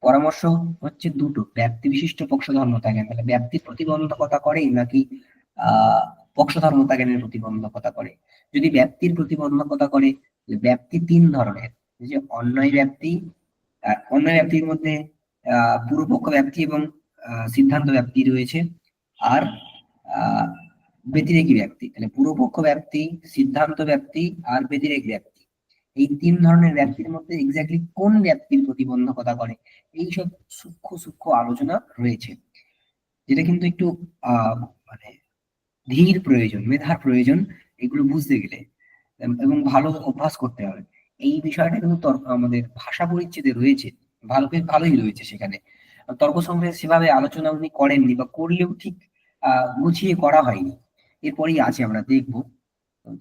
পরামর্শ হচ্ছে দুটো, ব্যক্তি বিশিষ্ট পক্ষধর্মতা জ্ঞান, তাহলে ব্যক্তির প্রতিবন্ধকতা করে নাকি পক্ষধর্মতা জ্ঞানের প্রতিবন্ধকতা করে? যদি ব্যক্তির প্রতিবন্ধকতা করে, তাহলে ব্যক্তি তিন ধরনের। এই যে অন্যায় ব্যক্তি, অন্যায় ব্যক্তির মধ্যে পূর্বপক্ষ ব্যক্তি এবং সিদ্ধান্ত ব্যক্তি রয়েছে, আর আহ ব্যতিরেকী ব্যক্তি। তাহলে পূর্বপক্ষ ব্যক্তি, সিদ্ধান্ত ব্যক্তি আর ব্যতিরেক ব্যক্তি, এই তিন ধরনের ব্যাপ্তির মধ্যে এক্স্যাক্টলি কোন ব্যাপ্তির প্রতিবন্ধকতা করে, এইসব সূক্ষ্ম সূক্ষ্ম আলোচনা রয়েছে, যেটা কিন্তু একটু মানে ধীর প্রয়োজন, মেধার প্রয়োজন এগুলো বুঝতে গেলে, এবং ভালো অভ্যাস করতে হবে। এই বিষয়টা কিন্তু আমাদের ভাষা পরিচ্ছেদে রয়েছে, ভালোই রয়েছে সেখানে। তর্ক সংগ্রহে সেভাবে আলোচনা উনি করেননি, বা করলেও ঠিক গুছিয়ে করা হয়নি। এরপরেই আছে, আমরা দেখবো।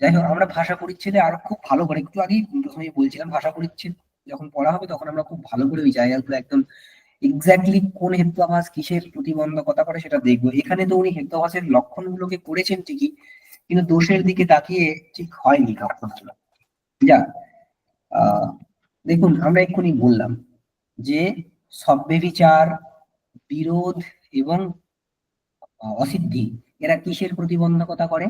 যাই হোক, আমরা ভাষা পরিচ্ছেদে আরো খুব ভালো করে, একটু আগেই প্রথমে বলছিলাম, ভাষা পরিচ্ছেদ যখন পড়া হবে তখন আমরা খুব ভালো করে ওই জায়গাগুলো একদম এক্স্যাক্টলি কোন হেতুআভাস কিসের প্রতিবন্ধকতা করে সেটা দেখবো। এখানে তো উনি হেতুআভাসের লক্ষণগুলোকে করেছেন ঠিকই, কিন্তু দোষের দিকে তাকিয়ে ঠিক হয়নি লক্ষণগুলো। যা দেখুন, আমরা এক্ষুনি বললাম যে সব্যভিচার, বিরোধ এবং অসিদ্ধি, এরা কিসের প্রতিবন্ধকতা করে?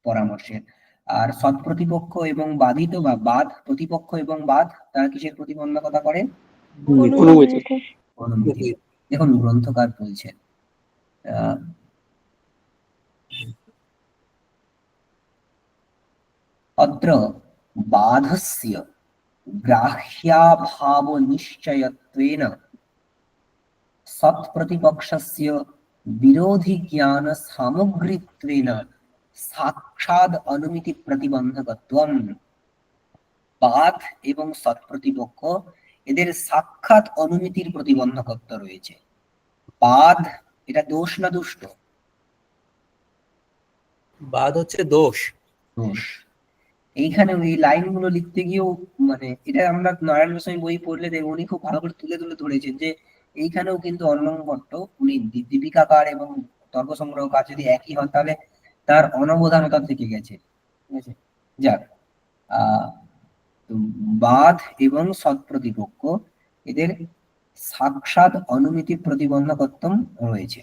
পরামর্শের। আর সৎ প্রতিপক্ষ এবং বাদিত বা বাদ প্রতিপক্ষ এবং বাদ, তারা কিসের প্রতিবন্ধকতা করে? অনুমিতি। অনুমিতি। দেখুন গ্রন্থকার বলছেন অত্র বাধস্য গ্রাহ্যাভাব নিশ্চয়ত্বেন সৎপ্রতিপক্ষস্য বিরোধী জ্ঞান সামগ্রিত্বেন সাক্ষাৎ অনুমিতি প্রতিবন্ধকত্বম। বাদ এবং সৎপ্রতিপক্ষ, এদের সাক্ষাৎ অনুমিতির প্রতিবন্ধকত্ব রয়েছে। বাদ এটা দোষ না দুষ্ট? বাদ হচ্ছে দোষ। দোষ। এইখানে ওই লাইনগুলো লিখতে গিয়েও, মানে এটা আমরা নারায়ণ গোস্বামী বই পড়লে দেখব উনি খুব ভালো করে তুলে তুলে ধরেছেন যে এইখানেও কিন্তু অন্নভট্ট, উনি দীপিকাকার এবং তর্ক সংগ্রহকার যদি একই হন তাহলে তার অনবধানতা থেকে গেছে, ঠিক আছে। যাক, তো বাদ এবং সৎপ্রতিপক্ষ, এদের সাক্ষাৎ অনুমিতি প্রতিবন্ধকত্ব রয়েছে।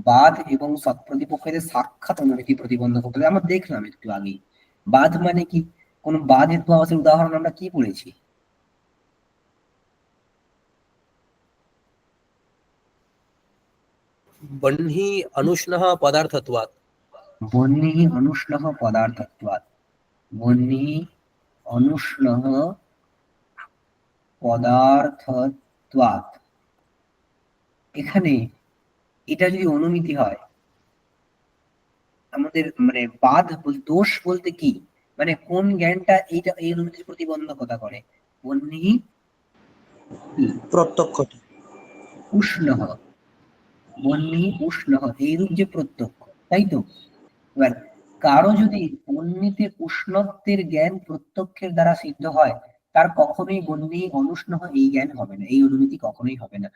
বাদ এবং সৎপ্রতিপক্ষ এদের সাক্ষাৎ অনুমিতি প্রতিবন্ধকত্ব আমরা দেখলাম একটু আগেই। বাদ মানে কি? কোন বাদ হেতুআভাসের উদাহরণ আমরা কি পড়েছি? বহ্নি অনুষ্ণঃ পদার্থত্বাৎ। বহ্নিঃ অনুষ্ণঃ পদার্থত্বাৎ। বহ্নিঃ অনুষ্ণঃ পদার্থত্বাৎ। এখানে এটা যদি অনুমিতি হয়, আমাদের মানে বাদ দোষ বলতে কি, মানে কোন জ্ঞানটা এইটা এই অনুমিতির প্রতিবন্ধকতা করে? বহ্নিঃ প্রত্যক্ষতা। উষ্ণঃ, বহ্নিঃ উষ্ণঃ, এইরূপ যে প্রত্যক্ষ, তাই তো? এবার কারো যদি বহ্নিতে উষ্ণত্বের জ্ঞান প্রত্যক্ষের দ্বারা সিদ্ধ হয়, তার কখনোই বহ্নি অনুষ্ণ এই জ্ঞান হবে না, এই অনুমিতি কখনোই হবে না।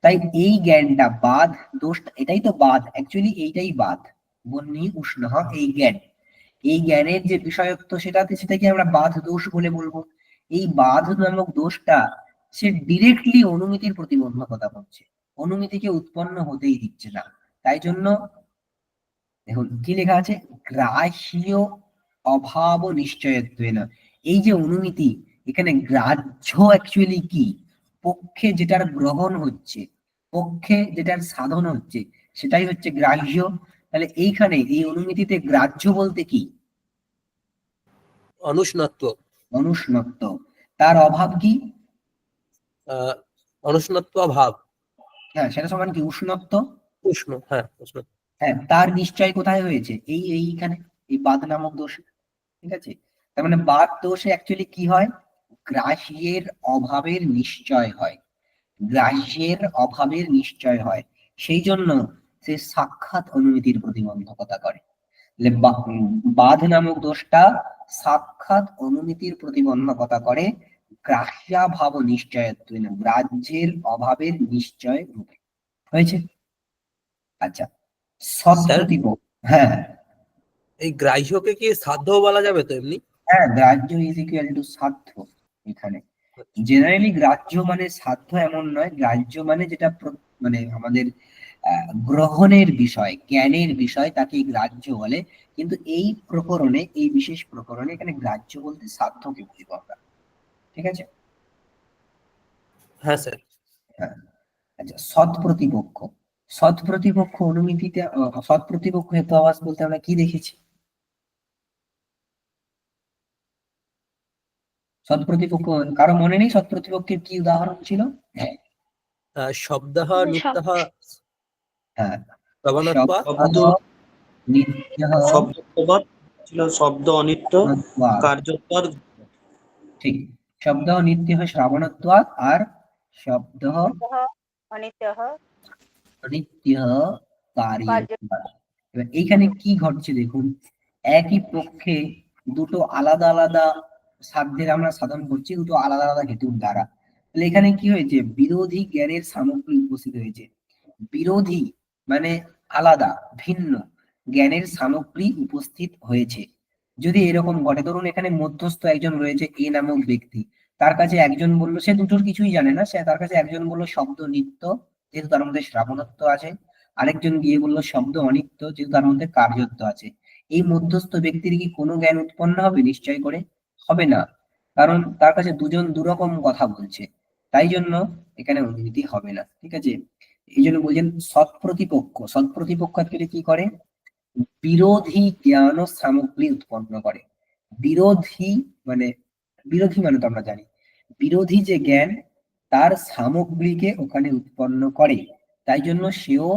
তাই এই জ্ঞানটা বাদ দোষ, এটাই তো বাদ, অ্যাকচুয়ালি এইটাই বাদ। বহ্নি উষ্ণ এই জ্ঞান, এই জ্ঞানের যে বিষয়ত্ব সেটাকে আমরা বাদ দোষ বলে বলবো। এই বাদ নামক দোষটা সে ডিরেক্টলি অনুমিতির প্রতিবন্ধকতা করছে, অনুমিতিকে উৎপন্ন হতেই দিচ্ছে না। তাই জন্য দেখুন কি লেখা আছে, গ্রাহ্য অভাব নিশ্চয়ত্বেন। এই যে অনুমিতি, এখানে গ্রাহ্য অ্যাকচুয়ালি কি? পক্ষে যেটার গ্রহণ হচ্ছে, পক্ষে যেটার সাধন হচ্ছে, সেটাই হচ্ছে গ্রাহ্য। তাহলে এইখানে এই অনুমিতিতে গ্রাহ্য বলতে কি? অনুষ্ণত্ব। অনুষ্ণত্ব। তার অভাব কি? অনুষ্ণত্ব ভাব। হ্যাঁ, সেটা সমান কি? উষ্ণত্ব। উষ্ণ, হ্যাঁ উষ্ণ। হ্যাঁ, তার নিশ্চয় কোথায় হয়েছে? এইখানে, এই বাদ নামক দোষে, ঠিক আছে। তার মানে বাদ দোষে অ্যাকচুয়ালি কি হয়? গ্রাহ্যের অভাবের নিশ্চয় হয়, গ্রাহ্যের অভাবের নিশ্চয় হয়, সেই জন্য সে সাক্ষাৎ অনুমিতির প্রতিবন্ধকতা করে। বাদ নামক দোষটা সাক্ষাৎ অনুমিতির প্রতিবন্ধকতা করে, গ্রাহ্যাভাব নিশ্চয়ত্ব, গ্রাহ্যের অভাবের নিশ্চয় রূপে হয়েছে। আচ্ছা, সৎপ্রতিপক্ষ। হ্যাঁ, এই গ্রাহ্যকে কি সাধ্য বলা যাবে তো এমনি? হ্যাঁ, গ্রাহ্য ইজ ইকুয়াল টু সাধ্য। এখানে জেনারেলি গ্রাহ্য মানে সাধ্য এমন নয়, গ্রাহ্য মানে যেটা মানে আমাদের গ্রহণের বিষয়, জ্ঞানের বিষয়, তাকে গ্রাহ্য বলে। কিন্তু এই প্রকরণে, এই বিশেষ প্রকরণে এখানে গ্রাহ্য বলতে সাধ্যকে বুঝবো আমরা, ঠিক আছে। হ্যাঁ স্যার। হ্যাঁ, আচ্ছা, সৎ প্রতিপক্ষ। সৎ প্রতিপক্ষ অনুমিতিতে সৎ প্রতিপক্ষ হেতুআভাস বলতে আমরা কি দেখেছি? সৎপ্রতিপক্ষ কারো মনে নেই সৎপ্রতিপক্ষের কি উদাহরণ ছিল? শব্দः নিত্যः হ্যাঁ, প্রবণত্বাৎ শব্দ নিত্যঃ শব্দবৎ ছিল, শব্দ অনিত্য, শ্রাবণত্বাৎ। কার্যত্বর ঠিক, শব্দ নিত্যঃ শ্রাবণত্বাৎ আর শব্দ অনিত্যঃ নিত্যঃ কার্যত্বাৎ। এবার এইখানে কি ঘটছে দেখুন, একই পক্ষে দুটো আলাদা আলাদা সাধ্যের আমরা সাধন করছি দুটো আলাদা আলাদা হেতুর দ্বারা। তাহলে এখানে কি হয়েছে, বিরোধী জ্ঞানের সামগ্রী উপস্থিত হয়েছে। বিরোধী মানে আলাদা ভিন্ন জ্ঞানের সামগ্রী উপস্থিত হয়েছে। যদি এরকম ঘটে, ধরুন এখানে মধ্যস্থ একজন রয়েছে এ নামক ব্যক্তি, তার কাছে একজন বললো, সে দুটোর কিছুই জানে না, সে তার কাছে একজন বললো শব্দ নিত্য যেহেতু তার মধ্যে শ্রাবণত্ব আছে, আরেকজন গিয়ে বললো শব্দ অনিত্য যেহেতু তার মধ্যে কার্যত্ব আছে। এই মধ্যস্থ ব্যক্তির কি কোনো জ্ঞান উৎপন্ন হবে? নিশ্চয় করে হবে না, কারণ তার কাছে দুজন দুরকম কথা বলছে, তাই জন্য এখানে অনুমতি হবে না। ঠিক আছে, এই জন্য বলছেন সৎপ্রতিপক্ষ। সৎপ্রতিপক্ষ actually কি করে, বিরোধী জ্ঞান ও সামগ্রী উৎপন্ন করে। বিরোধী মানে, বিরোধী মানে তো আমরা জানি বিরোধী যে জ্ঞান তার সামগ্রীকে ওখানে উৎপন্ন করে, তাই জন্য সেও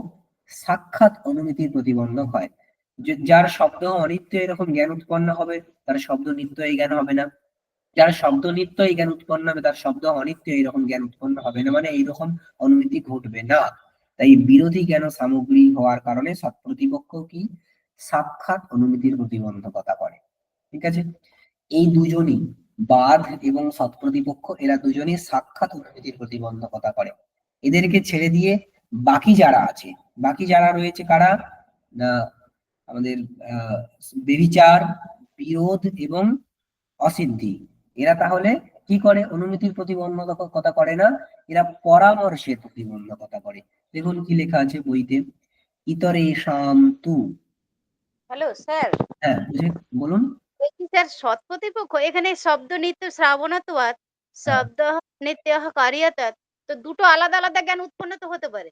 সাক্ষাৎ অনুমিতির প্রতিবন্ধক হয়। যার শব্দ অনিত্য এরকম জ্ঞান উৎপন্ন হবে, তার শব্দ নিত্য এই জ্ঞান হবে না। যার শব্দ নিত্য এই জ্ঞান উৎপন্ন হবে, তার শব্দ অনিত্য এইরকম জ্ঞান উৎপন্ন হবে না, মানে এইরকম অনুমিতি ঘটবে না। তাই বিরোধী জ্ঞান ও সামগ্রী হওয়ার কারণে সৎপ্রতিপক্ষ কি সাক্ষাৎ অনুমিতির প্রতিবন্ধকতা করে। ঠিক আছে, এই দুজনই বাদ এবং সৎপ্রতিপক্ষ এরা দুজনই সাক্ষাৎ অনুমিতির প্রতিবন্ধকতা করে। এদেরকে ছেড়ে দিয়ে বাকি যারা আছে, বাকি যারা রয়েছে কারা, আমাদের বেবিচার, বিরোধ এবং অসিদ্ধি, এরা তাহলে কি করে, অনুমিতির প্রতিবন্ধকতা করে না, এরা পরামর্শের প্রতিবন্ধকতা করে। দেখুন কি লেখা আছে বইতে, ইতরেষাম তু। হ্যালো স্যার, হ্যাঁ বলুন। বলছি স্যার সৎপ্রতিপক্ষ এখানে শব্দ নিত্য শ্রাবণত্বাৎ শব্দ নিত্যঃ কার্যত্বাৎ, তো দুটো আলাদা আলাদা জ্ঞান উৎপন্ন তো হতে পারে।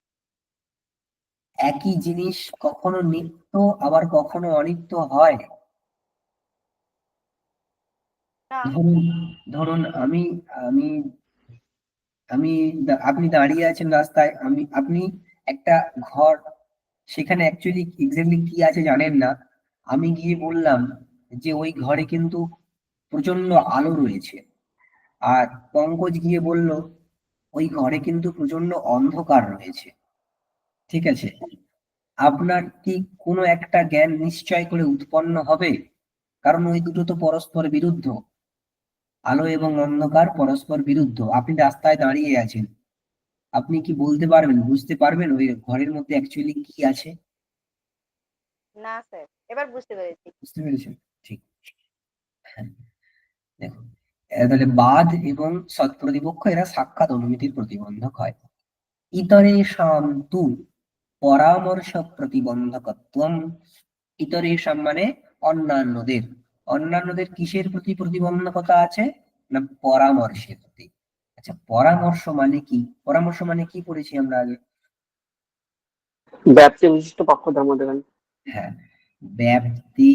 একই জিনিস কখনো নিত্য আবার কখনো অনিত্য হয়। না, ধরুন ধরুন আমি আমি আমি আপনি দাঁড়িয়ে আছেন রাস্তায়, আপনি একটা ঘর, সেখানে অ্যাকচুয়ালি এক্স্যাক্টলি কি আছে জানেন না, আমি গিয়ে বললাম যে ওই ঘরে কিন্তু প্রচন্ড আলো রয়েছে, আর পঙ্কজ গিয়ে বলল ওই ঘরে কিন্তু প্রচন্ড অন্ধকার রয়েছে। ঠিক আছে, আপনার কি কোনো একটা জ্ঞান নিশ্চয় করে উৎপন্ন হবে? কারণ ওই দুটো তো পরস্পর বিরুদ্ধ, আলো এবং অন্ধকার পরস্পর বিরুদ্ধ। আপনি রাস্তায় দাঁড়িয়ে আছেন, আপনি কি বলতে পারবেন, বুঝতে পারবেন ওই ঘরের মধ্যে অ্যাকচুয়ালি কি আছে? না স্যার, এবার বুঝতে পেরেছি। বুঝতে পেরেছেন? ঠিক। হ্যাঁ, দেখুন তাহলে বাদ এবং সৎপ্রতিপক্ষ এরা সাক্ষাৎ অনুমিতির প্রতিবন্ধক হয়। ইতরেষাম তু পরামর্শ প্রতিবন্ধকত্বম। ইতরেষাম মানে অন্যান্যদের। অন্যান্যদের কিসের প্রতি প্রতিবন্ধকতা আছে? না পরামর্শের প্রতি। আচ্ছা, পরামর্শ মানে কি? পরামর্শ মানে কি পড়েছি আমরা আগে? ব্যাপ্তি বিশিষ্ট পক্ষ ধর্ম দেবেন। হ্যাঁ, ব্যাপ্তি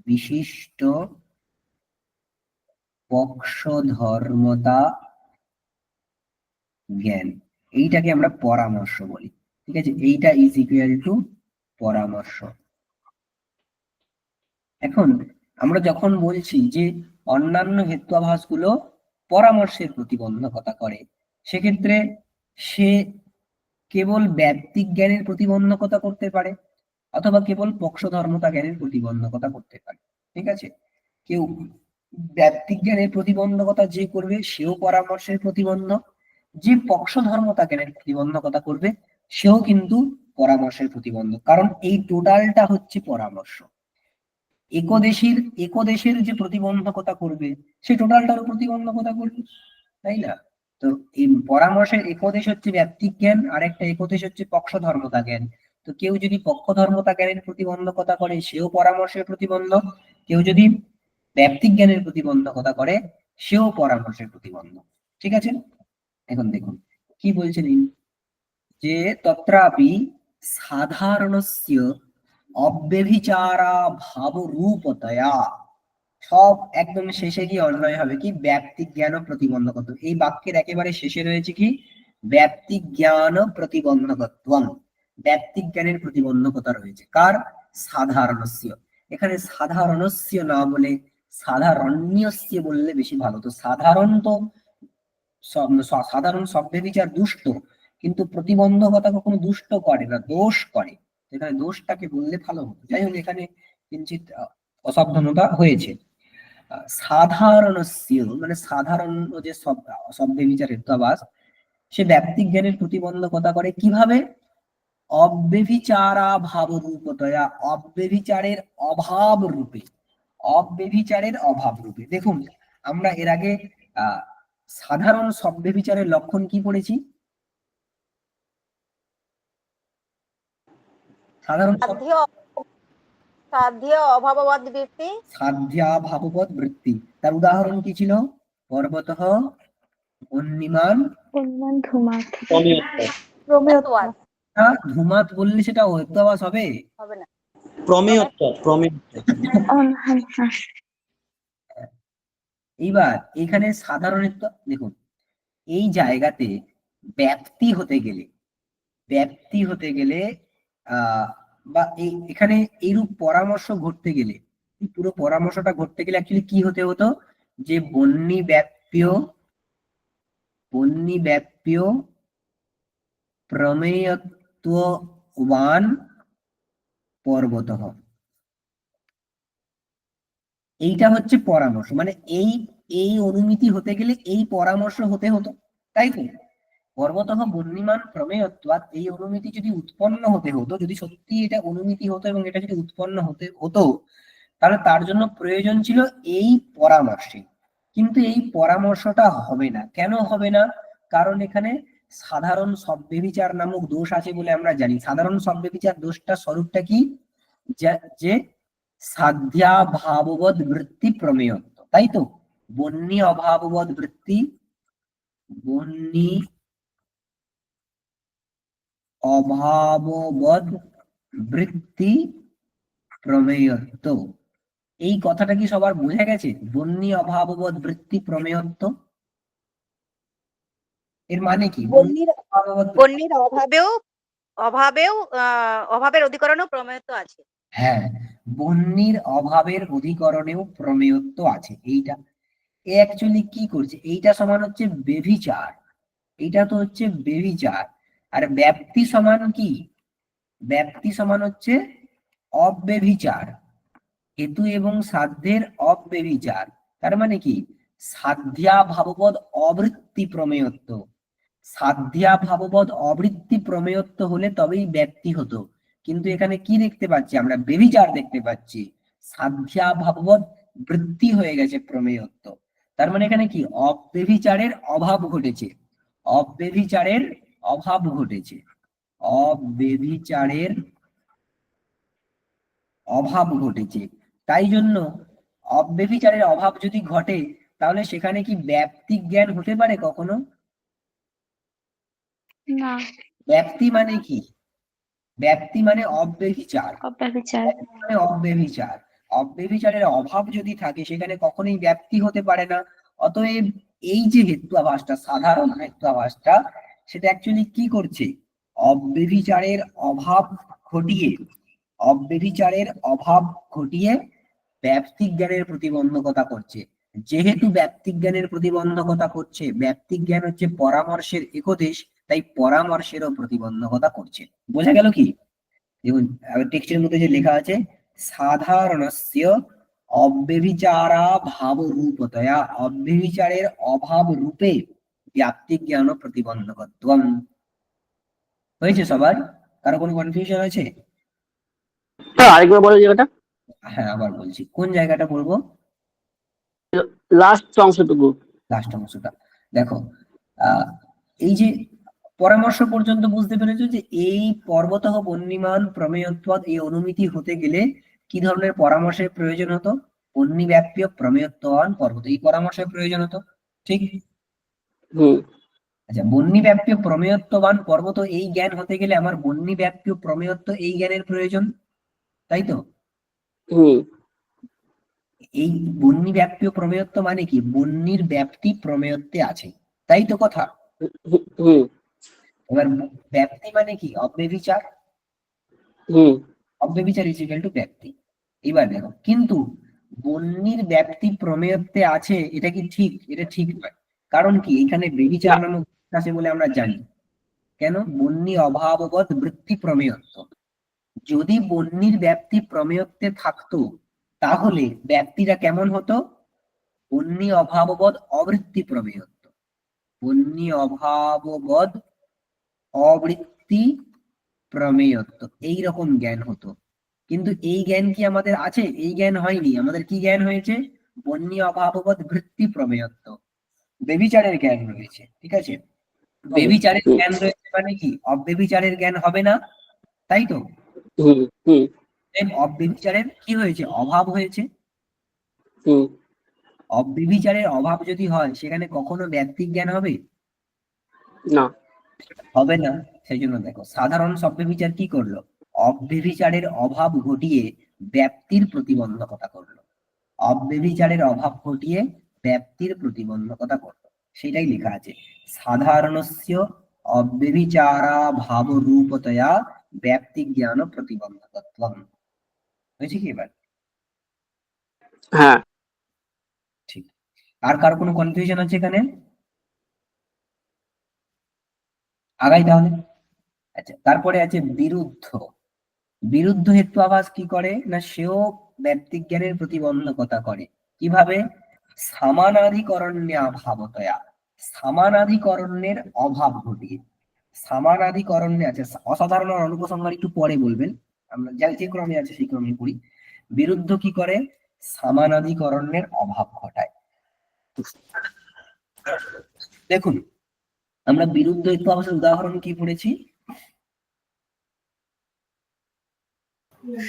বিশিষ্ট পক্ষধর্মতা জ্ঞান, এইটাকে আমরা পরামর্শ বলি। ঠিক আছে, এইটা ইজ ইকুয়াল টু পরামর্শ। এখন আমরা যখন বলছি যে অন্যান্য হেত্বাভাস গুলো পরামর্শের প্রতিবন্ধকতা করে, সেক্ষেত্রে সে কেবল ব্যাপ্তিক জ্ঞানের প্রতিবন্ধকতা করতে পারে অথবা কেবল পক্ষধর্মতা জ্ঞানের প্রতিবন্ধকতা করতে পারে। ঠিক আছে, কেউ ব্যাপ্তিক জ্ঞানের প্রতিবন্ধকতা যে করবে সেও পরামর্শের প্রতিবন্ধক, যে পক্ষধর্মতা জ্ঞানের প্রতিবন্ধকতা করবে সেও কিন্তু পরামর্শের প্রতিবন্ধক, কারণ এই টোটালটা হচ্ছে পরামর্শ। একদেশের যে প্রতিবন্ধকতা করবে সে টোটালটারও প্রতিবন্ধকতা করবে, তাই না? তো এই পরামর্শের একদেশ হচ্ছে ব্যাপ্তিক জ্ঞান, আর একটা একদেশ হচ্ছে পক্ষধর্মতা জ্ঞান। তো কেউ যদি পক্ষধর্মতা জ্ঞানের প্রতিবন্ধকতা করে সেও পরামর্শের প্রতিবন্ধক, কেউ যদি ব্যাপ্তিক জ্ঞানের প্রতিবন্ধকতা করে সেও পরামর্শের প্রতিবন্ধক। ঠিক আছে, এখন দেখুন কি বলছেন, যে তত্রাপি সাধারণস্য অব্যভিচারা ভাবরূপতয়া সব একদম শেষে গিয়ে অন্বয় হবে কি ব্যাপ্তিক জ্ঞান ও প্রতিবন্ধকত্ব। এই বাক্যের একেবারে শেষে রয়েছে কি ব্যাপ্তিক জ্ঞান ও প্রতিবন্ধকত্বম, ব্যাপ্তিক জ্ঞানের প্রতিবন্ধকতা রয়েছে কার, সাধারণস্য। এখানে সাধারণস্য না বলে সাধারণ্যস্য বললে বেশি ভালো। তো সাধারণত সাধারণ শব্দে বিচার দুষ্ট, কিন্তু প্রতিবন্ধকতা কখনো দুষ্ট করে না, দোষ করে। এখানে দোষটাকে বললে ভালো হতো। যাই হোক এখানে কিঞ্চিত অসাবধানতা হয়েছে। সাধারণস্য মানে সাধারণ যে শব্দে বিচারের হেত্বাভাস, সে ব্যাপ্তিক জ্ঞানের প্রতিবন্ধকতা করে কিভাবে, অব্যভিচারা ভাব রূপতয়া, অব্যভিচারের অভাব রূপে, অব্যভিচারের অভাব রূপে। দেখুন আমরা এর আগে সাধারণ শব্দভিচারের লক্ষণ কি পড়েছি, সাধারণ সাধ্য অভাববাদ বৃত্তি, সাধ্যাভাববৎ বৃত্তি। তার উদাহরণ কি ছিল, পর্বতঃ বহ্নিমান, পরিমাণ ধুমাত প্রমেয়ত্ব, ধুমাত বললে সেটা হেত্বাভাস হবে। হবে না, প্রমেয়ত্ব, প্রমেয়ত্ব। এইবার এখানে সাধারণত্ব দেখুন, এই জায়গাতে ব্যাপ্তি হতে গেলে, ব্যাপ্তি হতে গেলে বা এখানে এইরূপ পরামর্শ ঘটতে গেলে, এই পুরো পরামর্শটা ঘটতে গেলে অ্যাকচুয়ালি কি হতে হতো, যে বন্যী ব্যাপ্য প্রমেয়ত্ববান পর্বতঃ, এইটা হচ্ছে পরামর্শ। মানে এই এই অনুমিতি হতে গেলে এই পরামর্শ হতে হতো, তাই তো। পর্বতঃ বহ্নিমান প্রমেয়ত্বাৎ, এই অনুমিতি যদি উৎপন্ন হতে হতো, যদি সত্যি এটা অনুমিতি হতো এবং এটা যদি উৎপন্ন হতে হতো, তাহলে তার জন্য প্রয়োজন ছিল এই পরামর্শে। কিন্তু এই পরামর্শটা হবে না। কেন হবে না? কারণ এখানে সাধারণ শব্দবিচার নামক দোষ আছে বলে আমরা জানি। সাধারণ শব্দবিচার দোষটা স্বরূপটা কি, যে সাধ্যাভাববৎ বৃত্তি প্রমেয়ত্ব, তাই তো। বন্যী অভাববৎ বৃত্তি, বন্যী অভাববৎ বৃত্তি প্রমেয়ত্ব, এই কথাটা কি সবার বোঝা গেছে? বন্যী অভাববৎ বৃত্তি প্রমেয়ত্ব এর মানে কি? বন্যীর অভাবের অধিকরণেও প্রমেয়ত্ব আছে। হ্যাঁ, বন্যীর অভাবের অধিকরণেও প্রমেয়ত্ব আছে। এইটা এ অ্যাকচুয়ালি কি করছে, এইটা সমান হচ্ছে বেভিচার, এইটা তো হচ্ছে বেভিচার। আর ব্যাপ্তি সমান কি, ব্যাপ্তি সমান হচ্ছে অব্যভিচার, হেতু এবং সাধ্যের অব্যভিচার। তার মানে কি, সাধ্যা ভাববৎ অবৃত্তি প্রমেয়ত্ব, সাধ্যা ভাববৎ অবৃত্তি প্রমেয়ত্ব হলে তবেই ব্যক্তি হতো। কিন্তু এখানে কি দেখতে পাচ্ছি আমরা, বেভিচার দেখতে পাচ্ছি, সাধ্যা ভাববৎ বৃত্তি হয়ে গেছে প্রমেয়ত্ব। তার মানে এখানে কি, অব্যভিচারের অভাব ঘটেছে, অব্যভিচারের অভাব ঘটেছে, অব্যভিচারের অভাব ঘটেছে। তাই জন্য অব্যভিচারের অভাব যদি ঘটে, তাহলে সেখানে কি ব্যাপ্তিক জ্ঞান হতে পারে কখনো? না, ব্যাপ্তি মানে কি, ব্যাপ্তি মানে অব্যভিচার, অব্যভিচার। মানে অব্যভিচার, অব্যভিচারের অভাব যদি থাকে সেখানে কখনোই ব্যাপ্তি হতে পারে না। অতএব এই যে হেত্বাভাসটা, সাধারণ হেত্বাভাসটা, সেটা অ্যাকচুয়ালি কি করছে, অব্যভিচারের অভাব ঘটিয়ে, অব্যভিচারের অভাব ঘটিয়ে ব্যাপ্তিক জ্ঞানের প্রতিবন্ধকতা করছে। যেহেতু ব্যাপ্তিক জ্ঞানের প্রতিবন্ধকতা করছে, ব্যাপ্তিক জ্ঞান হচ্ছে পরামর্শের একদেশ, তাই পরামর্শেরও প্রতিবন্ধকতা করছে। বোঝা গেল কি? দেখুন টেক্সটের মধ্যে যে লেখা আছে, সাধারণস্য অব্যভিচারা ভাব রূপতয়া, অব্যভিচারের অভাব রূপে ব্যাপ্তিক জ্ঞান ও প্রতিবন্ধকত্বম। হয়েছে সবার? কারো কোনো কনফিউশন আছে? আরেকবার বলো জায়গাটা, হ্যাঁ আবার বলছি, কোন জায়গাটা বলবো? লাস্ট অংশটুকু। লাস্ট অংশটা দেখো, এই যে পরামর্শ পর্যন্ত বুঝতে পেরেছো, যে এই পর্বতঃ বহ্নিমান প্রমেয়ত্বাৎ, এই অনুমিতি হতে গেলে কি ধরনের পরামর্শের প্রয়োজন হতো? বহ্নি ব্যাপ্য প্রমেয়ত্ববান পর্বত, এই পরামর্শের প্রয়োজন হতো, ঠিক? আচ্ছা, বহ্নি ব্যাপ্য প্রমেয়ত্ববান পর্বত, এই জ্ঞান হতে গেলে আমার বহ্নি ব্যাপ্য প্রমেয়ত্ব এই জ্ঞানের প্রয়োজন, তাই তো? এই বন্যী ব্যাপ্তি ও প্রমেয়ত্ব মানে কি, বন্যীর ব্যাপ্তি প্রমেয়ত্বে আছে, তাই তো কথা। হুম এবার ব্যাপ্তি মানে কি, অব্যভিচার। হুম অব্যভিচার ইজ ইকুয়াল টু ব্যাপ্তি। এবার দেখো, কিন্তু বন্যীর ব্যাপ্তি প্রমেয়ত্বে আছে, এটা কি ঠিক? এটা ঠিক নয়। কারণ কি, এখানে বেবিচার নামক আছে বলে আমরা জানি। কেন? বন্যী অভাববৎ বৃত্তি প্রমেয়ত্ব। যদি বন্যীর ব্যাপ্তি প্রমেয়ত্বে থাকতো, তাহলে ব্যাপ্তিটা কেমন হতো? বন্যী অভাববৎ অবৃত্তি প্রমেয়ত্ব। বন্যী অভাববৎ অবৃত্তি প্রমেয়ত্ব, এইরকম জ্ঞান হতো। কিন্তু এই জ্ঞান কি আমাদের আছে? এই জ্ঞান হয়নি। আমাদের কি জ্ঞান হয়েছে? বন্যী অভাববৎ বৃত্তি প্রমেয়ত্ব, বেবিচারের জ্ঞান রয়েছে। ঠিক আছে, বেবিচারের হুম জ্ঞান রয়েছে মানে কি, অব্যভিচারের জ্ঞান হবে না, তাই তো। হুম হুম অব্যভিচারের কি হয়েছে? অভাব হয়েছে। হুম অব্যভিচারের অভাব যদি হয়, সেখানে কখনো ব্যক্তিক জ্ঞান হবে? না হবে না। সেই জন্য দেখো, সাধারণ সব্যভিচার কি করলো? অব্যভিচারের অভাব ঘটিয়ে ব্যাপ্তির প্রতিবন্ধকতা করলো। অব্যভিচারের অভাব ঘটিয়ে ব্যাপ্তির প্রতিবন্ধকতা করলো, সেটাই লেখা আছে। সাধারণস্য অব্যভিচারা ভাব রূপতয়া ব্যাপ্তি জ্ঞান প্রতিবন্ধকত্বম। হয়েছে কি এবার? হ্যাঁ ঠিক। আর কার কোনো কনফিউশন আছে এখানে? আগাই তাহলে। আচ্ছা, তারপরে আছে বিরুদ্ধ। বিরুদ্ধ হেতু আভাস কি করে না, সেও ব্যক্তিক জ্ঞানের প্রতিবন্ধকতা করে। কিভাবে? সামানাধিকরণ্যা ভাবতয়া, সামানাধিকরণ্যের অভাব ঘটিয়ে। সামানাধিকরণ্যে আছে, অসাধারণ আর অনুপসংহার একটু পরে বলবেন, আমরা যে ক্রমে আছে সেই ক্রমে পড়ি। বিরুদ্ধ কি করে? সামানাধিকরণ্যের অভাব ঘটায়। দেখুন, আমরা বিরুদ্ধ হেতু আভাসের উদাহরণ কি পড়েছি?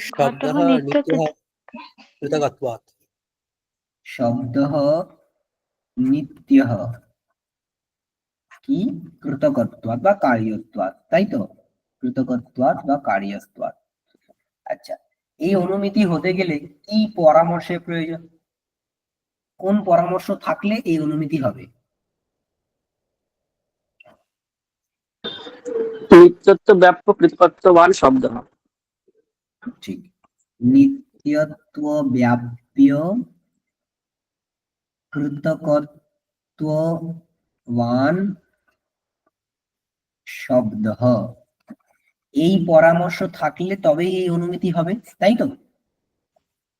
शब्दः नित्यः कृतकत्वात्। শব্দঃ নিত্যঃ কি, কৃতকত্বাৎ বা কার্যত্বাৎ, তাই তো। কৃতকত্বাৎ বা কার্যত্বাৎ। আচ্ছা, এই অনুমিতি হতে গেলে কি পরামর্শের প্রয়োজন? কোন পরামর্শ থাকলে এই অনুমিতি হবে? নিত্যত্ব ব্যাপ্য কৃতকত্ববান শব্দ। ঠিক, নিত্যত্ব ব্যাপ্য কৃতকত্ববান শব্দ, এই পরামর্শ থাকলে তবেই এই অনুমিতি হবে, তাই তো।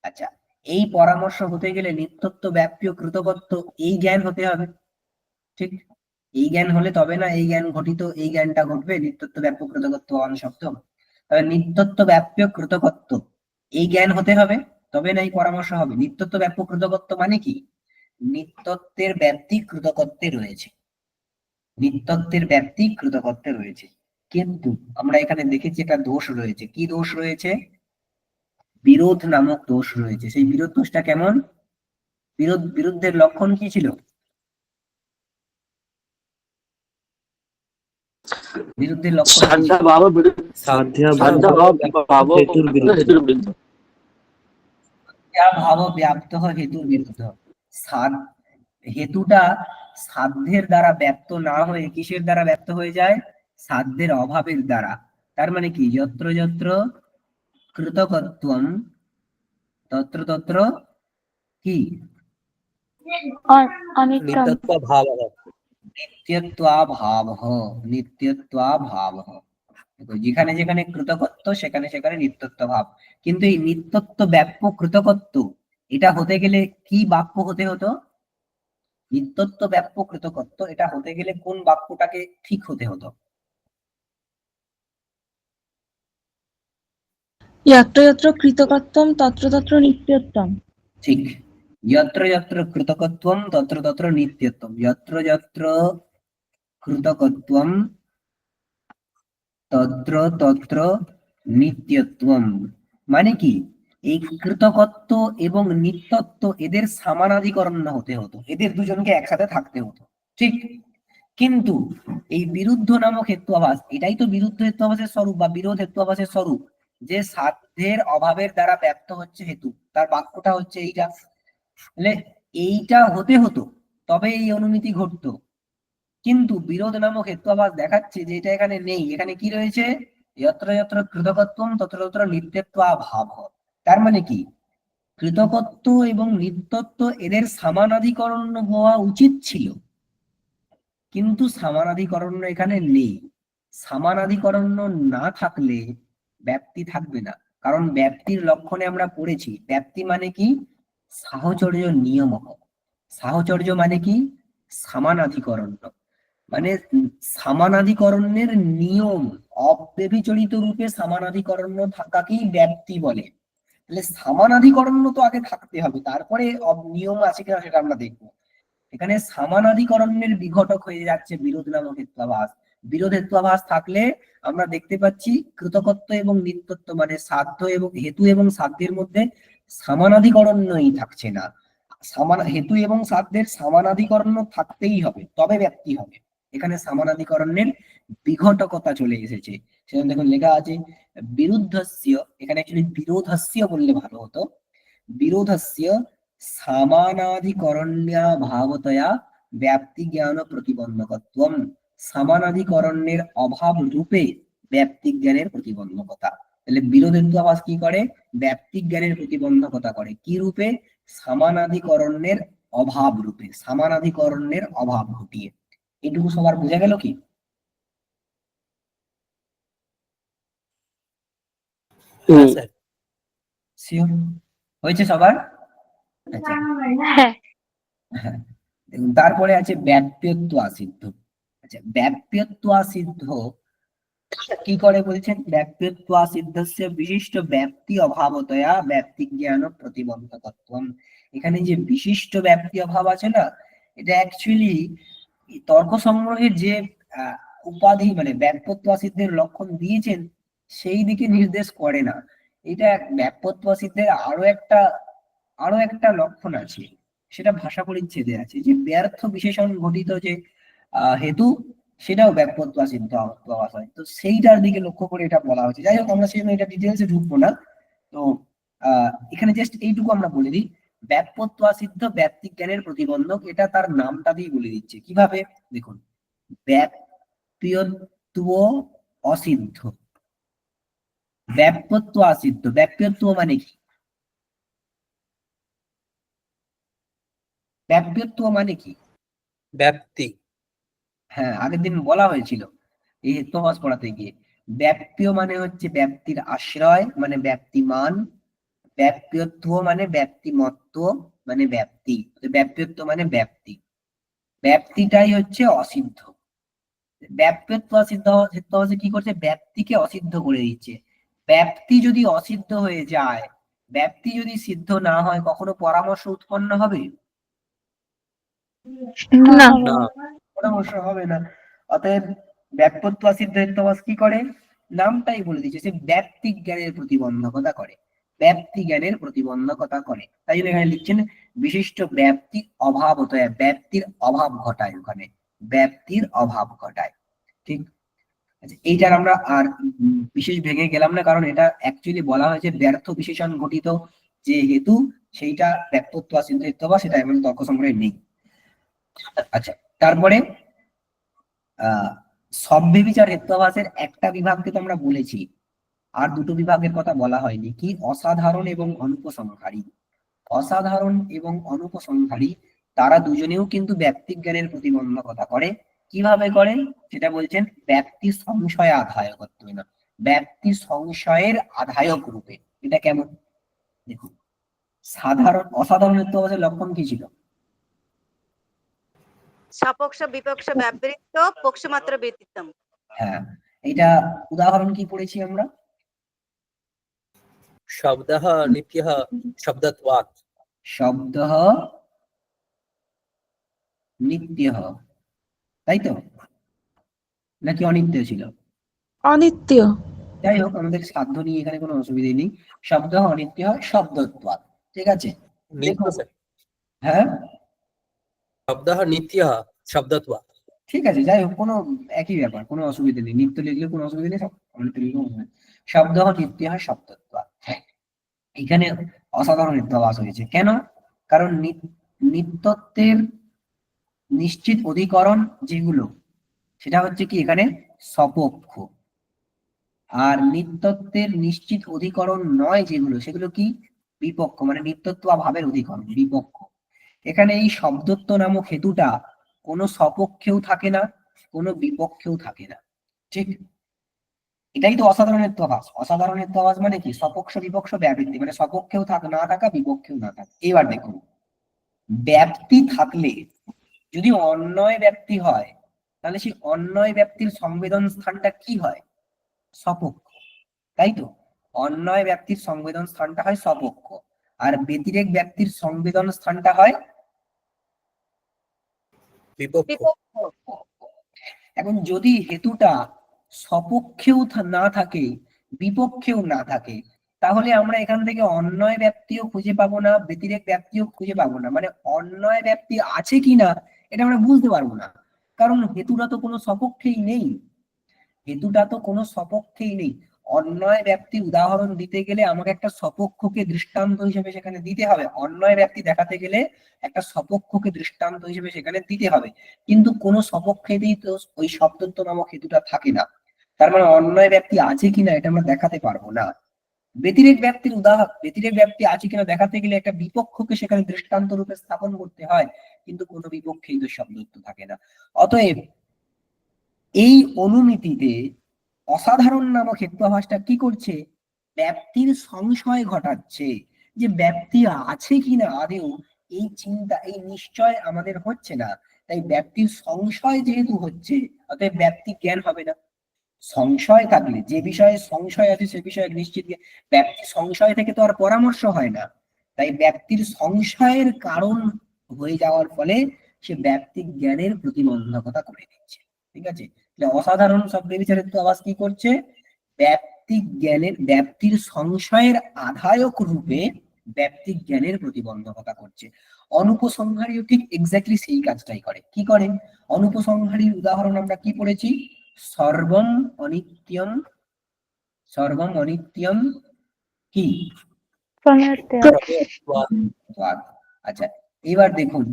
আচ্ছা, এই পরামর্শ হতে গেলে নিত্যত্ব ব্যাপ্য কৃতকত্ব, এই জ্ঞান হতে হবে। ঠিক, এই জ্ঞান হলে তবে না এই জ্ঞান ঘটিত, এই জ্ঞানটা ঘটবে, নিত্যত্ব ব্যাপ্য কৃতকত্ব শব্দ। তবে নিত্যত্ব ব্যাপ্য কৃতকত্ব, এই জ্ঞান হতে হবে, তবে না এই পরামর্শ হবে। নিত্যত্ব ব্যাপ্য কৃতকত্ব মানে কি? নিত্যত্বের ব্যাপ্তি কৃতকত্বে রয়েছে। নিত্যত্বের ব্যাপ্তি কৃতকত্বে রয়েছে। কিন্তু আমরা এখানে দেখেছি একটা দোষ রয়েছে। কি দোষ রয়েছে? বিরোধ নামক দোষ রয়েছে। সেই বিরোধ দোষটা কেমন? বিরুদ্ধের লক্ষণ কি ছিল? বিরুদ্ধের লক্ষণ কি ছিল? সাধ্যাভাব বিরুদ্ধ সাধ্যাভাব ভাব হেতুর বিরুদ্ধে। হেতুর বিরুদ্ধ। ভাব ব্যাপ্ত হেতুর বিরুদ্ধ। হেতুটা সাধ্যের দ্বারা ব্যক্ত না হয়ে কিসের দ্বারা ব্যক্ত হয়ে যায়? সাধ্যের অভাবের দ্বারা। তার মানে কি, যত্র যত্র কৃতকত্বম তত্র তত্র কি, অনিত্যম। नित्यत्वभावः। নিত্যত্বাভাবঃ। নিত্যত্বাভাবঃ, যেখানে যেখানে কৃতকত্ব সেখানে সেখানে নিত্যত্ব ভাব। কিন্তু এই নিত্যত্ব ব্যাপ্য কৃতকত্ব, এটা হতে গেলে কি বাক্য হতে হতো? নিত্যত্ব ব্যাপ্য কৃতকত্ব, এটা হতে গেলে কোন বাক্যটাকে ঠিক হতে হতো? যত্র যত্র কৃতকত্বম তত্র তত্র নিত্যত্বম। ঠিক, যত্র যত্র কৃতকত্বম তত্র তত্র নিত্যত্বম। যত্র যত্র কৃতকত্বম তত্র তত্র নিত্যত্বম মানে কি, এই কৃতকত্ব এবং নিত্যত্ব এদের সমানাধিকরণ হতে হতো, এদের দুজনকে একসাথে থাকতে হতো। ঠিক, কিন্তু এই বিরুদ্ধ নামক হেতুয়াভাস, এটাই তো বিরুদ্ধ হেতুয়াভাসের স্বরূপ বা বিরোধ হেতুয়াভাসের স্বরূপ, যে সাধ্যের অভাবের দ্বারা ব্যক্ত হচ্ছে হেতু, তার বাক্যটা হচ্ছে এইটা। তাহলে এইটা হতে হতো তবে এই অনুমিতি ঘটতো, কিন্তু বিরোধ নামক হেত্বাভাস দেখাচ্ছে যে এটা এখানে নেই। এখানে কি রয়েছে? যত্র যত্র কৃতকত্বম তত্র তত্র নিত্যত্বাভাব। তার মানে কি, কৃতকত্ব এবং নিত্যত্ব এদের সমানাধিকরণ হওয়া উচিত ছিল, কিন্তু সমানাধিকরণ এখানে নেই। সমানাধিকরণ না থাকলে ব্যাপ্তি থাকবে না, কারণ ব্যাপ্তির লক্ষণে আমরা পড়েছি ব্যাপ্তি মানে কি, সাহচর্য নিয়ম। সাহচর্য মানে কি, সমানাধিকরণ, মানে সমানাধিকরণের নিয়ম, অব্যভিচরিত রূপে সমানাধিকরণ থাকাকেই ব্যাপ্তি বলে। তাহলে সমানাধিকরণ তো আগে থাকতে হবে, তারপরে নিয়ম আছে কিনা সেটা আমরা দেখবো। এখানে সমানাধিকরণের বিঘটক হয়ে যাচ্ছে বিরোধ নামক হেত্বাভাস। বিরোধ হেত্বাভাস থাকলে আমরা দেখতে পাচ্ছি কৃতকত্ব এবং নিত্যত্ব মানে সাধ্য এবং হেতু এবং সাধ্যের মধ্যে সমানাধিকরণই থাকছে না। হেতু এবং সাধ্যের সমানাধিকরণ থাকতেই হবে, তবে ব্যাপ্তি হবে। এখানে সমানাধিকরণের বিঘটকতা চলে এসেছে। সেখানে দেখুন লেখা আছে বিরুদ্ধস্য, এখানে অ্যাকচুয়ালি বিরোধস্য বললে ভালো হতো। বিরোধস্য সমানাধিকরণ্যা ভাবতয়া ব্যাপ্তি জ্ঞান প্রতিবন্ধকত্বম। সমানাধিকরণের অভাব রূপে ব্যাপ্তি জ্ঞানের প্রতিবন্ধকতা। তাহলে বিরোধেত্বাভাস কি করে? ব্যাপ্তি জ্ঞানের প্রতিবন্ধকতা করে কি রূপে? সমানাধিকরণের অভাব রূপে, সমানাধিকরণের অভাব ঘটিয়ে। এটুকু সবার বোঝা গেল কি? হ্যাঁ স্যার। শিওর হয়েছে সবার? আচ্ছা, হ্যাঁ। হ্যাঁ, দেখুন তারপরে আছে ব্যাপ্যত্ব আসিদ্ধ। আচ্ছা, ব্যাপ্যত্ব আসিদ্ধ কি করে বলছেন? ব্যাপ্যত্ব আসিদ্ধস্য বিশিষ্ট ব্যাপ্তি অভাবতয়া ব্যাপ্তি জ্ঞান প্রতিবন্ধকত্বম। এখানে যে বিশিষ্ট ব্যাপ্তি অভাব আছে না, এটা অ্যাকচুয়ালি তর্ক সংগ্রহের যে আহ, উপাধি মানে ব্যাপ্যত্ব আসিদ্ধের লক্ষণ দিয়েছেন সেই দিকে নির্দেশ করে না। এটা ব্যাপ্যত্ব আসিদ্ধের আরো একটা লক্ষণ আছে, সেটা ভাষা পরিচ্ছেদে আছে, যে ব্যর্থ বিশেষণ ঘটিত যে হেতু, সেটাও ব্যাপ্যত্ব আসিদ্ধ অভাস হয়। তো সেইটার দিকে লক্ষ্য করে এটা বলা হয়েছে। যাই হোক, আমরা সেই জন্য এটা ডিটেলসে ঢুকবো না। তো এখানে জাস্ট এইটুকু আমরা বলে দিই, ব্যাপ্যত্ব আসিদ্ধ ব্যাপ্তি জ্ঞানের প্রতিবন্ধক, এটা তার নামটা দিয়ে বলে দিচ্ছে। কিভাবে? দেখুন, ব্যাপ্যত্ব অসিদ্ধ, ব্যাপ্যত্ব আসিদ্ধ। ব্যাপ্যত্ব মানে কি? ব্যাপ্যত্ব মানে কি? ব্যাপ্তি। হ্যাঁ, আগের দিন বলা হয়েছিল এই হেত্বাভাস পড়াতে গিয়ে। ব্যাপ্য মানে হচ্ছে ব্যাপ্তির আশ্রয় মানে ব্যাপ্তিমান, ব্যাপ্যত্ব মানে ব্যাপ্তিমত্ব মানে ব্যাপ্তি, ব্যাপ্যত্ব মানে ব্যাপ্তি, ব্যাপ্তিটাই হচ্ছে অসিদ্ধ। ব্যাপ্যত্ব অসিদ্ধ হেত্বাভাসে কি করছে? ব্যাপ্তিকে অসিদ্ধ করে দিচ্ছে। ব্যাপ্তি যদি অসিদ্ধ হয়ে যায়, ব্যাপ্তি যদি সিদ্ধ না হয়, কখনো পরামর্শ উৎপন্ন হবে? না। না। পরামর্শ হবে না। অতএব ব্যাপ্যত্ব আসিদ্ধ হেত্বাভাস কি করে? নামটাই বলে দিচ্ছে, সে ব্যাপ্তি জ্ঞানের প্রতিবন্ধকতা করে, ব্যাপ্তি জ্ঞানের প্রতিবন্ধকতা করে। তাই জন্য এখানে লিখছেন বিশিষ্ট ব্যাপ্তি অভাব হতে, ব্যাপ্তির অভাব ঘটায়, ওখানে ব্যাপ্তির অভাব ঘটায়। ঠিক আছে, এইটার আমরা আর বিশেষ ভেঙে গেলাম না, কারণ এটা অ্যাকচুয়ালি বলা হয়েছে ব্যর্থ বিশেষণ ঘটিত যে হেতু, সেইটা ব্যাপ্যত্ব আসিদ্ধ হেত্বাভাস, সেটা এমন তর্ক সংগ্রহে নেই। আচ্ছা, তারপরে সব্যভিচার হেত্বাভাসের একটা বিভাগকে তো আমরা বলেছি, আর দুটো বিভাগের কথা বলা হয়নি। কি? অসাধারণ এবং অনুপসংহারী। অসাধারণ এবং অনুপসংহারী, তারা দুজনেও কিন্তু ব্যাপ্তি জ্ঞানের প্রতিবন্ধকতা করে। কিভাবে করে সেটা বলছেন, ব্যক্তি সংশয় আধায়কত্ব না, ব্যক্তি সংশয়ের আধায়ক রূপে। এটা কেমন? দেখুন, অসাধারণ হেত্বাভাসের লক্ষণ কি ছিল? সপক্ষ বিপক্ষ ব্যবহৃত পক্ষমাত্র ব্যতীতম। হ্যাঁ, এটা উদাহরণ কি পড়েছি আমরা? শব্দः নিত্যः শব্দত্বাৎ। শব্দ নিত্য, তাই তো? নাকি অনিত্য ছিল? অনিত্য। যাই হোক, আমাদের সাধ্য নিয়ে এখানে কোনো অসুবিধা নেই। শব্দ অনিত্য হয় শব্দত্বাৎ। ঠিক আছে, নিত্য দেখুন। স্যার। হ্যাঁ, শব্দः নিত্যः শব্দত্বাৎ। ঠিক আছে, যাই হোক, কোনো একই ব্যাপার, কোনো অসুবিধা নেই। নিত্য লিখলে কোনো অসুবিধা নেই, অনিত্য লিখলেও কোনো অসুবিধা নেই। শব্দ নিত্য হয় শব্দত্বাৎ। এখানে অসাধারণ হেত্বাভাস হয়েছে কেন? কারণ নিত্যত্বের নিশ্চিত অধিকরণ যেগুলো সেটা হচ্ছে কি এখানে সপক্ষ, আর নিত্যত্বের নিশ্চিত অধিকরণ নয় যেগুলো সেগুলো কি বিপক্ষ, মানে নিত্যত্ব বা ভাবের অধিকরণ বিপক্ষ। এখানে এই শব্দত্ব নামক হেতুটা কোনো সপক্ষেও থাকে না, কোনো বিপক্ষেও থাকে না, ঠিক? এটাই তো অসাধারণত্বাভাস। অসাধারণত্বাভাস মানে কি সপক্ষ বিপক্ষ ব্যাবৃত্তি, মানে সপক্ষেও না থাকা, বিপক্ষেও না থাকা। এবার দেখুন, ব্যাপ্তি থাকলে যদি অন্যয় ব্যাপ্তি হয় তাহলে সেই অন্যয় ব্যাপ্তির সংবেদন স্থানটা কি হয়? সপক্ষ, তাই তো? অন্যয় ব্যাপ্তির সংবেদন স্থানটা হয় সপক্ষ, আর ব্যতিরেক ব্যাপ্তির সংবেদন স্থানটা হয় বিপক্ষ। বিপক্ষ। এখন যদি হেতুটা সপক্ষেও না থাকে, বিপক্ষেও না থাকে, তাহলে আমরা এখান থেকে অন্যয় ব্যাপ্তিও খুঁজে পাবো না, ব্যতিরেক ব্যাপ্তিও খুঁজে পাবো না, মানে অন্যয় ব্যাপ্তি আছে কিনা এটা আমরা বুঝতে পারবো না, কারণ হেতুটা তো কোনো সপক্ষেই নেই। হেতুটা তো কোনো সপক্ষেই নেই। অন্যয় ব্যাপ্তি উদাহরণ দিতে গেলে আমাকে একটা সপক্ষকে দৃষ্টান্ত হিসেবে সেখানে দিতে হবে, অন্যয় ব্যাপ্তি দেখাতে গেলে একটা সপক্ষকে দৃষ্টান্ত হিসেবে সেখানে দিতে হবে, কিন্তু কোনো সপক্ষেতেই তো ওই শব্দত্ব নামক হেতুটা থাকে না। তার মানে অন্যয় ব্যাপ্তি আছে কিনা এটা আমরা দেখাতে পারবো না। ব্যতিরেক ব্যাপ্তি আছে কিনা দেখাতে গেলে একটা বিপক্ষকে সেখানে দৃষ্টান্ত রূপে স্থাপন করতে হয়, কিন্তু কোনো বিপক্ষেই তো শব্দত্ব থাকে না। অতএব এই অনুমিতিতে অসাধারণ নামক হেতুভাসটা কি করছে? ব্যাপ্তির সংশয় ঘটাচ্ছে, যে ব্যাপ্তি আছে কিনা আদেও এই চিন্তা, এই নিশ্চয় আমাদের হচ্ছে না। তাই ব্যাপ্তির সংশয় যেহেতু হচ্ছে, অতএব ব্যাপ্তি জ্ঞান হবে না। সংশয় থাকলে, যে বিষয়ে সংশয় আছে সে বিষয়ে নিশ্চিত ব্যাপ্তি সংশয় থেকে তো আর পরামর্শ হয় না, তাই ব্যাপ্তির সংশয়ের কারণ হয়ে যাওয়ার ফলে সে ব্যক্তি জ্ঞানের প্রতিবন্ধকতা করে দিচ্ছে। ঠিক আছে, অসাধারণ শব্দের বিচারের তো আওয়াজ কি করছে? ব্যাপ্তির সংশয়ের আধায়ক রূপে ব্যক্তি জ্ঞানের প্রতিবন্ধকতা করছে। অনুপসংহারীও ঠিক এক্স্যাক্টলি সেই কাজটাই করে। কি করে? অনুপসংহারীর উদাহরণ আমরা কি পড়েছি? সর্বম অনিত্যম। সর্বম অনিত্যম কি? আচ্ছা, এবার দেখুন,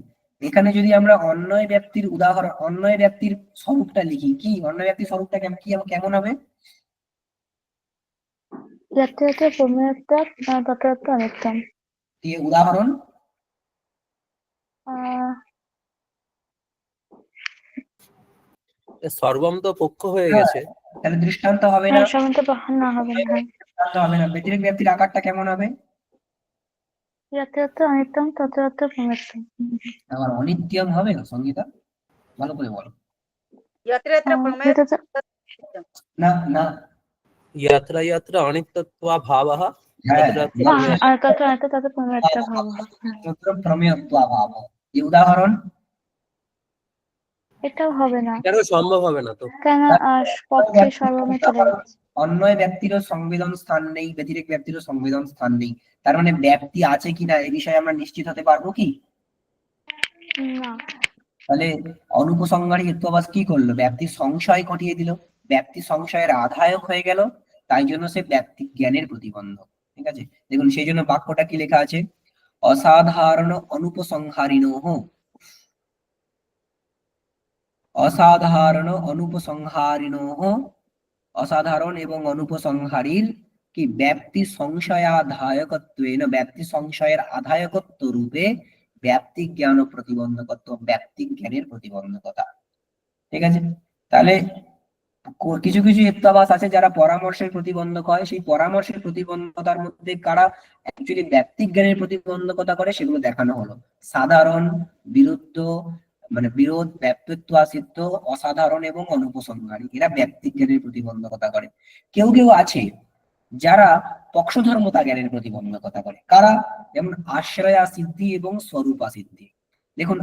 এখানে যদি আমরা অন্যয় ব্যাপ্তির উদাহরণ, অন্যয় ব্যাপ্তির স্বরূপটা লিখি, কি অন্যয় ব্যাপ্তির স্বরূপটা কেমন হবে? উদাহরণ সর্বম তো পক্ষ হয়ে গেছে, তাহলে দৃষ্টান্ত হবে না, না হবে না। দৃষ্টান্ত হবে না। ব্যতিরেক ব্যাপ্তির আকারটা কেমন হবে? আবার অনিত্যম হবে সঙ্গীতা, ভালো করে বলো। যত্র যত্র প্রমেয় না না, ইয়াত্রা ইয়াত্রা অনিত্যত্বা ভাবঃ হ্যাঁ, প্রমেয়ত্বাভাব। এই উদাহরণ এটাও হবে না, কেন সম্ভব হবে না তো? কেন পক্ষে সর্বমে চলে যাচ্ছে। অন্যয় ব্যক্তিরও সংবেদন স্থান নেই, ব্যতিরেক ব্যক্তিরও সংবেদন স্থান নেই, তার মানে ব্যক্তি আছে কিনা এই বিষয়ে আমরা নিশ্চিত হতে পারবো কি? না। তাহলে অনুপসংহারী হেতুবাদ কি করলো? ব্যক্তির সংশয় ঘটিয়ে দিল, ব্যক্তি সংশয়ের আধায়ক হয়ে গেল, তাই জন্য সে ব্যক্তি জ্ঞানের প্রতিবন্ধক। ঠিক আছে, দেখুন সেই জন্য বাক্যটা কি লেখা আছে? অসাধারণ অনুপসংহারিণোঃ, অসাধারণ অনুপসংহারিণোঃ, অসাধারণ এবং অনুপসংহারীর কি ব্যক্তি সংশয়াধায়কত্বেন, ব্যক্তি সংশয়ের আধায়কত্ব রূপে ব্যক্তি জ্ঞান ও প্রতিবন্ধকত্ব, ব্যক্তি জ্ঞানের প্রতিবন্ধকতা। ঠিক আছে, তাহলে কিছু কিছু হেতুবাদ আছে যারা পরামর্শের প্রতিবন্ধক হয়, সেই পরামর্শের প্রতিবন্ধকতার মধ্যে কারা অ্যাকচুয়ালি ব্যক্তি জ্ঞানের প্রতিবন্ধকতা করে সেগুলো দেখানো হলো। সাধারণ, বিরুদ্ধ, মানে বিরোধ, ব্যক্তিত্বাসিদ্ধ, অসাধারণ এবং অনুপসংহারী, এরা ব্যক্তি জ্ঞানের প্রতিবন্ধকতা করে। কেউ কেউ আছে যারা পক্ষধর্মতা জ্ঞানের প্রতিবন্ধকতা করে। কারা? যেমন আশ্রয়া সিদ্ধি এবং স্বরূপা সিদ্ধি। দেখুন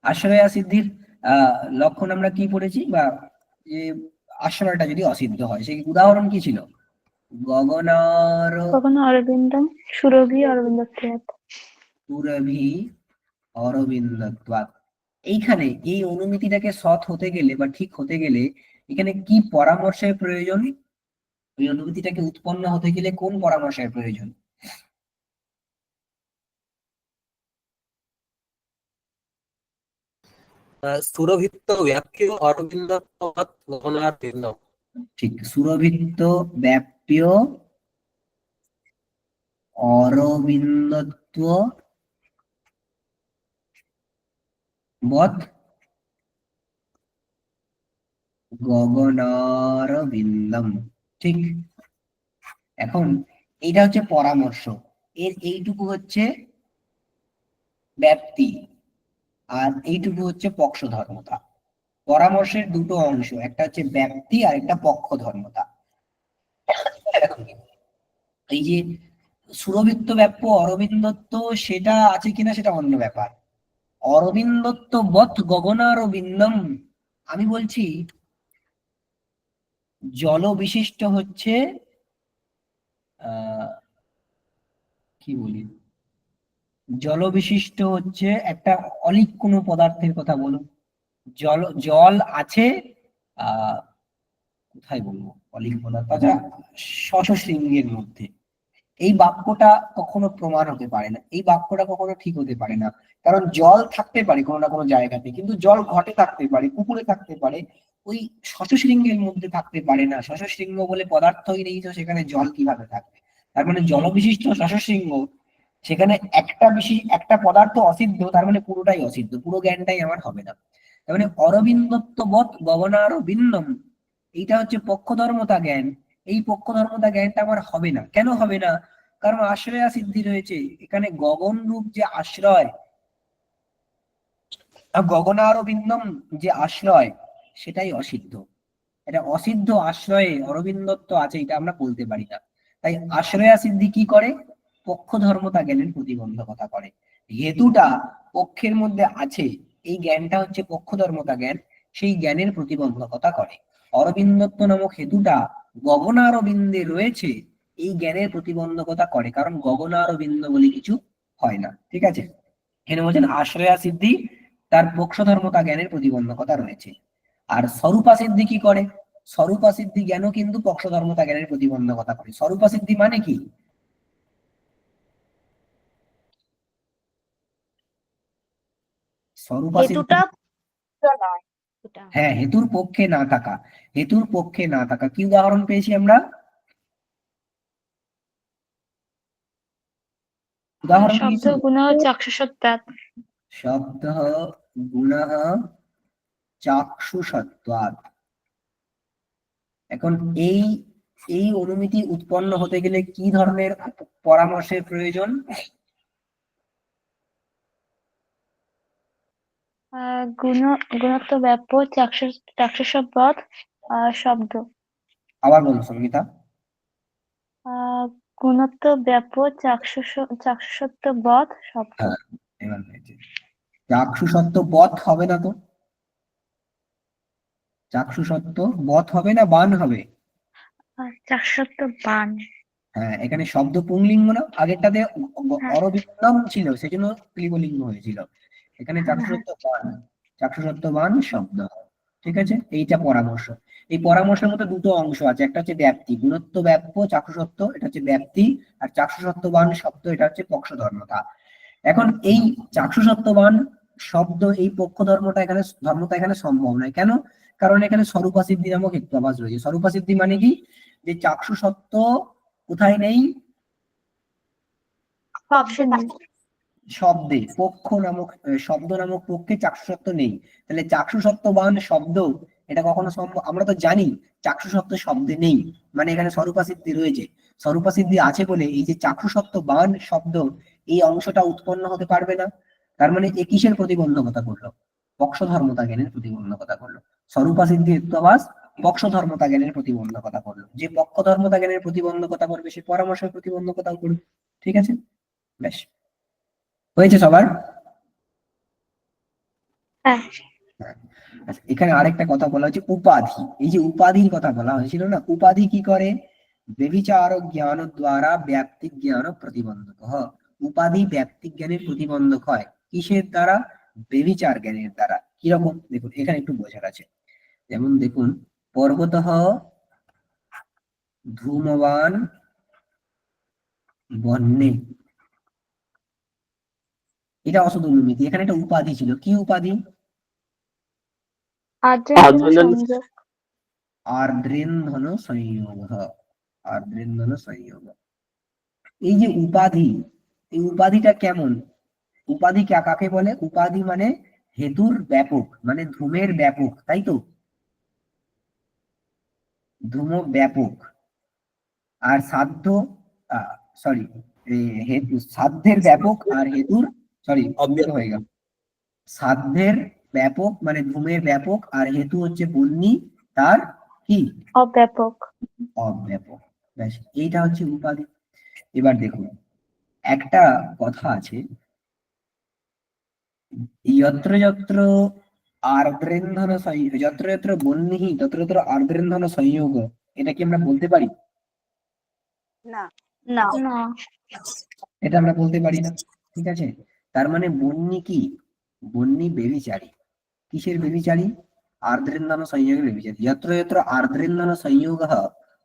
আশ্রয়া সিদ্ধির লক্ষণ আমরা কি পড়েছি, বা যে আশ্রয়টা যদি অসিদ্ধ হয় সেই উদাহরণ কি ছিল? গগনার অরবিন্দম সুরভি অরবিন্দত্বাৎ, সুরভি অরবিন্দত্বাৎ। এইখানে এই অনুমিতিটাকে সৎ হতে গেলে বা ঠিক হতে গেলে এখানে কি পরামর্শের প্রয়োজন? ওই অনুভূতিটাকে উৎপন্ন হতে গেলে কোন পরামর্শের প্রয়োজন? সুরভিত্ত ব্যাপ্য অরবিন্দত্বৎ গগনার ভিন্ন। ঠিক, সুরভিত্ত ব্যাপ্য অরবিন্দত্ব বৎ গগনারবিন্দম। ঠিক, এখন এইটা হচ্ছে পরামর্শ, এর এইটুকু হচ্ছে ব্যাপ্তি আর এইটুকু হচ্ছে পক্ষ ধর্মতা। পরামর্শের দুটো অংশ, একটা হচ্ছে ব্যাপ্তি আর একটা পক্ষ ধর্মতা। এই যে সুরভিত্ত ব্যাপ্য অরবিন্দত্ব সেটা আছে কিনা সেটা অন্য ব্যাপার। অরবিন্দত্ব বৎ গগনারবিন্দম, আমি বলছি জল বিশিষ্ট হচ্ছে কি বলি, জল বিশিষ্ট হচ্ছে একটা অলিক কোনো পদার্থের কথা বলো। জল আছে কোথায় বলবো অলিক পদার্থ, আচ্ছা শশশৃঙ্গের মধ্যে। এই বাক্যটা কখনো প্রমাণ হতে পারে না, এই বাক্যটা কখনো ঠিক হতে পারে না, কারণ জল থাকতে পারে কোনো না কোনো জায়গাতে, কিন্তু জল ঘটে থাকতে পারে, পুকুরে থাকতে পারে, ওই শশশৃঙ্গের মধ্যে থাকতে পারে না। শশশৃঙ্গ বলে পদার্থই নেই, তো সেখানে জল কিভাবে থাকবে? তার মানে জলবিশিষ্ট শশশৃঙ্গ, সেখানে একটা পদার্থ অসিদ্ধ, তার মানে পুরোটাই অসিদ্ধ, পুরো জ্ঞানটাই আমার হবে না। তার মানে অরবিন্দত্ব বৎ গগনারবিন্দম, এইটা হচ্ছে পক্ষধর্মতা জ্ঞান। এই পক্ষধর্মতা জ্ঞানটা আমার হবে না। কেন হবে না? কারণ আশ্রয়া সিদ্ধি রয়েছে এখানে, গগন রূপ যে আশ্রয়, গগনারবিন্দম যে আশ্রয়, সেটাই অসিদ্ধ। এটা অসিদ্ধ আশ্রয়ে অরবিন্দত্ব আছে, এটা আমরা বলতে পারি না। তাই আশ্রয়া সিদ্ধি কি করে? পক্ষ ধর্মতা জ্ঞানের প্রতিবন্ধকতা করে। হেতুটা পক্ষের মধ্যে আছে, এই জ্ঞানটা হচ্ছে পক্ষ ধর্মতা জ্ঞান, সেই জ্ঞানের প্রতিবন্ধকতা করে। অরবিন্দত্ব নামক হেতুটা গগনারবিন্দে রয়েছে, এই জ্ঞানের প্রতিবন্ধকতা করে, কারণ গগনারবিন্দ বলে কিছু হয় না। ঠিক আছে, এখানে বলছেন আশ্রয়া সিদ্ধি তার পক্ষ ধর্মতা জ্ঞানের প্রতিবন্ধকতা রয়েছে। আর স্বরূপা সিদ্ধি কি করে? স্বরূপা সিদ্ধি জ্ঞানও কিন্তু পক্ষ ধর্মতা জ্ঞানের প্রতিবন্ধকতা করে। স্বরূপা সিদ্ধি মানে কি? স্বরূপা সিদ্ধি, হেতুটা নয় এটা। হ্যাঁ, হেতুর পক্ষে না থাকা। হেতুর পক্ষে না থাকা, কি উদাহরণ পেয়েছি আমরা? উদাহরণ শব্দ পেয়েছি, গুণ চাক্ষুষত্বাৎ। শব্দ গুণঃ চাক্ষুষত্বাৎ। এখন এই এই অনুমিতি উৎপন্ন হতে গেলে কি ধরনের পরামর্শের প্রয়োজন? গুণত্ব ব্যাপ্য চাক্ষুষবৎ শব্দ। আবার বলো সঙ্গীতা। গুণত্ব ব্যাপ্য চাক্ষুষত্ববৎ শব্দ। হ্যাঁ, এবার হয়েছে। চাক্ষুষত্ব বধ হবে না তো? চাক্ষুষত্ব বধ হবে না বান হবে? চাক্ষুষত্ব বান। হ্যাঁ, এখানে শব্দ পুংলিঙ্গ না, আগেরটাতে হ্যাঁ। অরবিন্দম ছিল সেজন্য ক্লিবলিঙ্গ হয়েছিল, এখানে চাক্ষুষত্ব বান, চাক্ষুষত্ব বান শব্দ। ঠিক আছে, এইটা পরামর্শ। এই পরামর্শের মধ্যে দুটো অংশ আছে, একটা হচ্ছে ব্যাপ্তি, গুণত্ব ব্যাপ্য চাক্ষুষত্ব, এটা হচ্ছে ব্যাপ্তি, আর চাক্ষুষত্ববান শব্দ, এটা হচ্ছে পক্ষ ধর্মতা। এখন এই চাক্ষুষত্ববান শব্দ, এই পক্ষ ধর্মটা এখানে সম্ভব নয়। কেন? কারণ এখানে স্বরূপা সিদ্ধি নামক একটু আভাস রয়েছে। স্বরূপা সিদ্ধি মানে কি? যে চাক্ষুষত্ব কোথায় নেই? শব্দে, পক্ষ নামক শব্দ নামক পক্ষে চাক্ষুষত্ব নেই। তাহলে চাক্ষুষত্ববান শব্দ, এটা কখনো সম্ভব? আমরা তো জানি চাক্ষুষত্ব শব্দে নেই, মানে এখানে স্বরূপা সিদ্ধি রয়েছে। স্বরূপা সিদ্ধি আছে বলে এই যে চাক্ষুষত্ববান শব্দ, এই অংশটা উৎপন্ন হতে পারবে না। তার মানে এ কিসের প্রতিবন্ধকতা করলো? পক্ষ ধর্মতা জ্ঞানের প্রতিবন্ধকতা করলো। স্বরূপা সিদ্ধি হেতুবাস পক্ষ ধর্মতা জ্ঞানের প্রতিবন্ধকতা করলো। যে পক্ষ ধর্মতা জ্ঞানের প্রতিবন্ধকতা করবে সে পরামর্শের প্রতিবন্ধকতাও করবে। ঠিক আছে, বেশ, হয়েছে সবার? হ্যাঁ। আচ্ছা, এখানে আরেকটা কথা বলা হচ্ছে উপাধি। এই যে উপাধির কথা বলা হয়েছিল না, উপাধি কি করে? ব্যভিচার জ্ঞান দ্বারা ব্যাপ্তি জ্ঞান প্রতিবন্ধক হয়। উপাধি ব্যাপ্তি জ্ঞানের প্রতিবন্ধক হয় কিসের দ্বারা? ব্যভিচার জ্ঞানের দ্বারা। কিরকম দেখুন, এখানে একটু বোঝার আছে। যেমন দেখুন, পর্বত ধূমবান বন্যে, এটা অসৎ অনুমিতি। এখানে একটা উপাধি ছিল, কি উপাধি? আর্দ্রেন্দ্র আর্দ্রেন্দ্র সংযোগ। আর্দ্রেন্ধন সংযোগ, আর্দ্রেন্ধন সংযোগ। এই যে উপাধি, এই উপাধিটা কেমন? উপাধি কাকে বলে? উপাধি মানে হেতুর ব্যাপক, মানে ধূমের ব্যাপক, তাই তো? ধূম ব্যাপক। আর সাধ্য, সরি, হেতু সাধ্যের ব্যাপক আর হেতুর, সরি অব্যপক। হয়ে গেল। সাধ্যের ব্যাপক মানে ধূমের ব্যাপক, আর হেতু হচ্ছে বন্যী তার কি? অব্যাপক। অব্যাপক। ব্যাস, এইটা হচ্ছে উপাধি। এবার দেখুন, একটা কথা আছে, যত্র যত্র আর্দ্রেন্ধন যত্র যত্র বন্যিঃ তত্র তত্র আর্দ্রেন্ধন সংযোগ, এটা কি আমরা বলতে পারি? না। না। না। এটা আমরা বলতে পারি না, ঠিক আছে? তার মানে বন্যী কি? বন্যী বেবিচারী। কিসের বেবিচারী? আর্দ্রেন্ধন সংযোগের বেবিচারী। যত্র যত্র আর্দ্রেন্ধন সংযোগ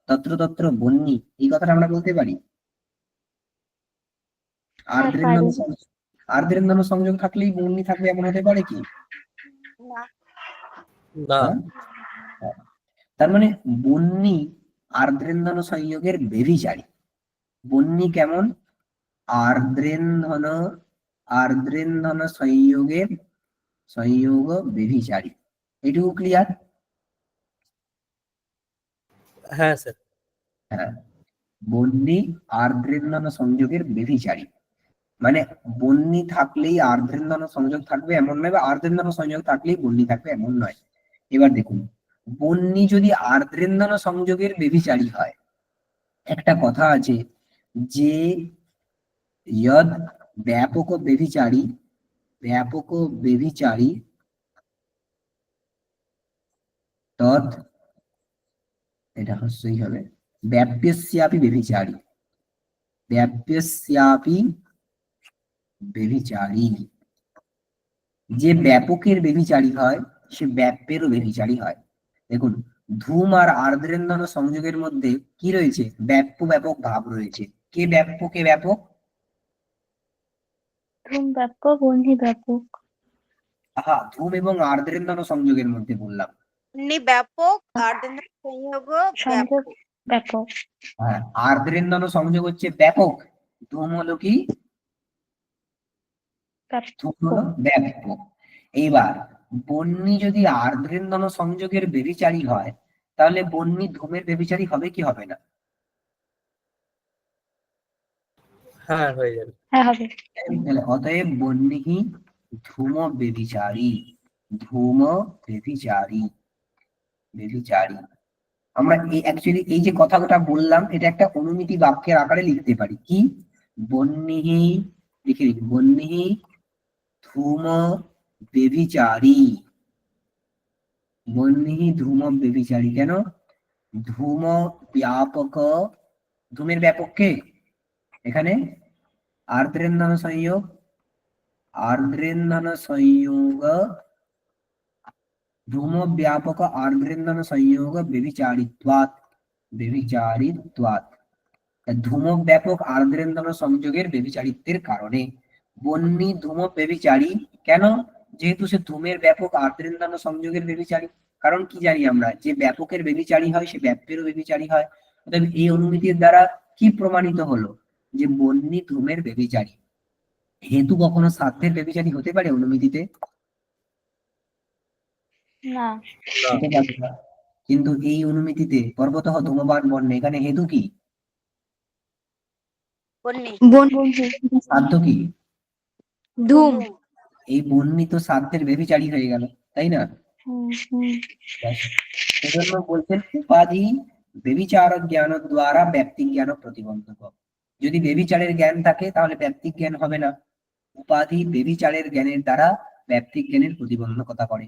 তত্র তত্র বন্যী, এই কথাটা আমরা বলতে পারি? হ্যাঁ, আর্দ্রেন্ধন পারি। আর্দ্রেন্ধন সংযোগ থাকলেই বন্যী থাকবে এমন হতে পারে কি? না। না। হ্যাঁ? তার মানে বন্যী আর্দ্রেন্ধন সংযোগের বেবিচারী। বন্যী কেমন? আর্দ্রেন্ধন, আর্দ্রেন্ধন সংযোগের সংযোগ বেবিচারী। এটুকু ক্লিয়ার? হ্যাঁ স্যার। হ্যাঁ, বন্যী আর্দ্রেন্ধন সংযোগের বেবিচারী, মানে বন্যী থাকলেই আর্দ্রেন্ধন সংযোগ থাকবে এমন নয়, বা আর্দ্রেন্ধন সংযোগ থাকলেই বন্যী থাকবে এমন নয়। এবার দেখুন, বন্যী যদি আর্দ্রেন্ধন সংযোগের বেবিচারী হয়, একটা কথা আছে যে যদ ব্যাপক বেবিচারী, ব্যাপক বেবিচারী তদ, এটা হস্যই হবে, ব্যাপ্যস্যাপি বেবিচারী, ব্যাপ্যস্যাপি বেবিচারী। যে ব্যাপকের বেবিচারী হয় সে ব্যাপ্যেরও বেবিচারী হয়। দেখুন, ধূম আর আর্দ্রেন্ধন সংযোগের মধ্যে কি রয়েছে? ব্যাপ্য ব্যাপক ভাব রয়েছে। কে ব্যাপ্য কে ব্যাপক? ধূম ব্যাপক, বন্যী ব্যাপক। ধূম এবং আর্দ্রেন্ধন সংযোগের মধ্যে বললাম। বন্যী ব্যাপক, আর্দ্রেন্দ্র সংযোগ সংযোগ ব্যাপক। ব্যাপক। হ্যাঁ, আর্দ্রেন্ধন সংযোগ হচ্ছে ব্যাপক, ধূম হলো কি? ধূম হলো ব্যাপক। এইবার বন্যী যদি আর্দ্রেন্ধন সংযোগের বেবিচারী হয়, তাহলে বন্যী ধূমের বেবিচারী হবে কি হবে না? হ্যাঁ হয়ে যাবে। হ্যাঁ, হবে। তাহলে অতএব বন্যী ধূম বেবিচারী, ধূম বেবিচারী, বেবিচারী। আমরা এই অ্যাকচুয়ালি এই যে কথাটা বললাম, এটা একটা অনুমিতি বাক্যের আকারে লিখতে পারি। কি? বন্যী, লিখে দিন, বন্যী ধূম বেবিচারী, বন্যী ধূম বেবিচারী। কেন? ধূম ব্যাপক, ধূমের ব্যাপক কে? এখানে আর্দ্রেন্ধন সংযোগ, আর্দ্রেন্ধন সংযোগ, ধূম ব্যাপক আর্দ্রেন্ধন সংযোগ বেবিচারিত্বাৎ, বেবিচারিত্বাৎ। ধূম ব্যাপক আর্দ্রেন্ধন সংযোগের বেবিচারিত্বের কারণে বন্যী ধূম বেবিচারী। কেন? যেহেতু সে ধূমের ব্যাপক আর্দ্রেন্ধন সংযোগের বেবিচারী। কারণ কি জানি আমরা, যে ব্যাপকের বেবিচারী হয় সে ব্যাপ্যেরও বেবিচারী হয়। অতএব এই অনুমিতির দ্বারা কি প্রমাণিত হলো? যে বন্যী ধূমের বেবিচারী। হেতু কখনো সাধ্যের বেবিচারী হতে পারে অনুমিতিতে? না। হতে পারে না। কিন্তু এই অনুমিতিতে পর্বতঃ ধূমবান বর্ণে, এখানে হেতু কি? বন্যী। সাধ্য কি? ধূম। এই বন্যী তো সাধ্যের বেবিচারী হয়ে গেল, তাই না? ব্যাস। সেজন্য বলছেন উপাধি বেবিচার জ্ঞান দ্বারা ব্যক্তি জ্ঞান প্রতিবন্ধক। যদি বেবিচারের জ্ঞান থাকে তাহলে ব্যক্তিক জ্ঞান হবে না। উপাধি বেবিচারের জ্ঞানের দ্বারা ব্যক্তিক জ্ঞানের প্রতিবন্ধকতা করে।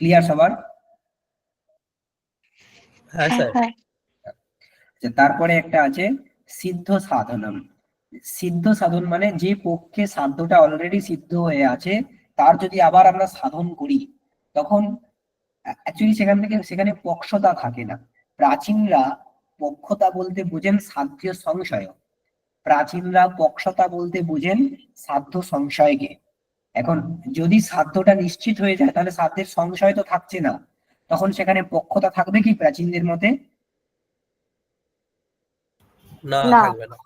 ক্লিয়ার সবার? হ্যাঁ স্যার। হ্যাঁ। আচ্ছা, তারপরে একটা আছে সিদ্ধ সাধনম। সিদ্ধ সাধন মানে যে পক্ষে সাধ্যটা অলরেডি সিদ্ধ হয়ে আছে, তার যদি আবার আমরা সাধন করি, তখন অ্যাকচুয়ালি সেখানে পক্ষতা থাকে না। প্রাচীনরা পক্ষতা বলতে বোঝেন সাধ্য সংশয়, প্রাচীনরা পক্ষতা বলতে বোঝেন সাধ্য সংশয়কে। এখন যদি সাধ্যটা নিশ্চিত হয়ে যায় তাহলে সাধ্যের সংশয় তো থাকছে না, তখন সেখানে পক্ষতা থাকবে কি প্রাচীনদের মতে? না, না। থাকবে না।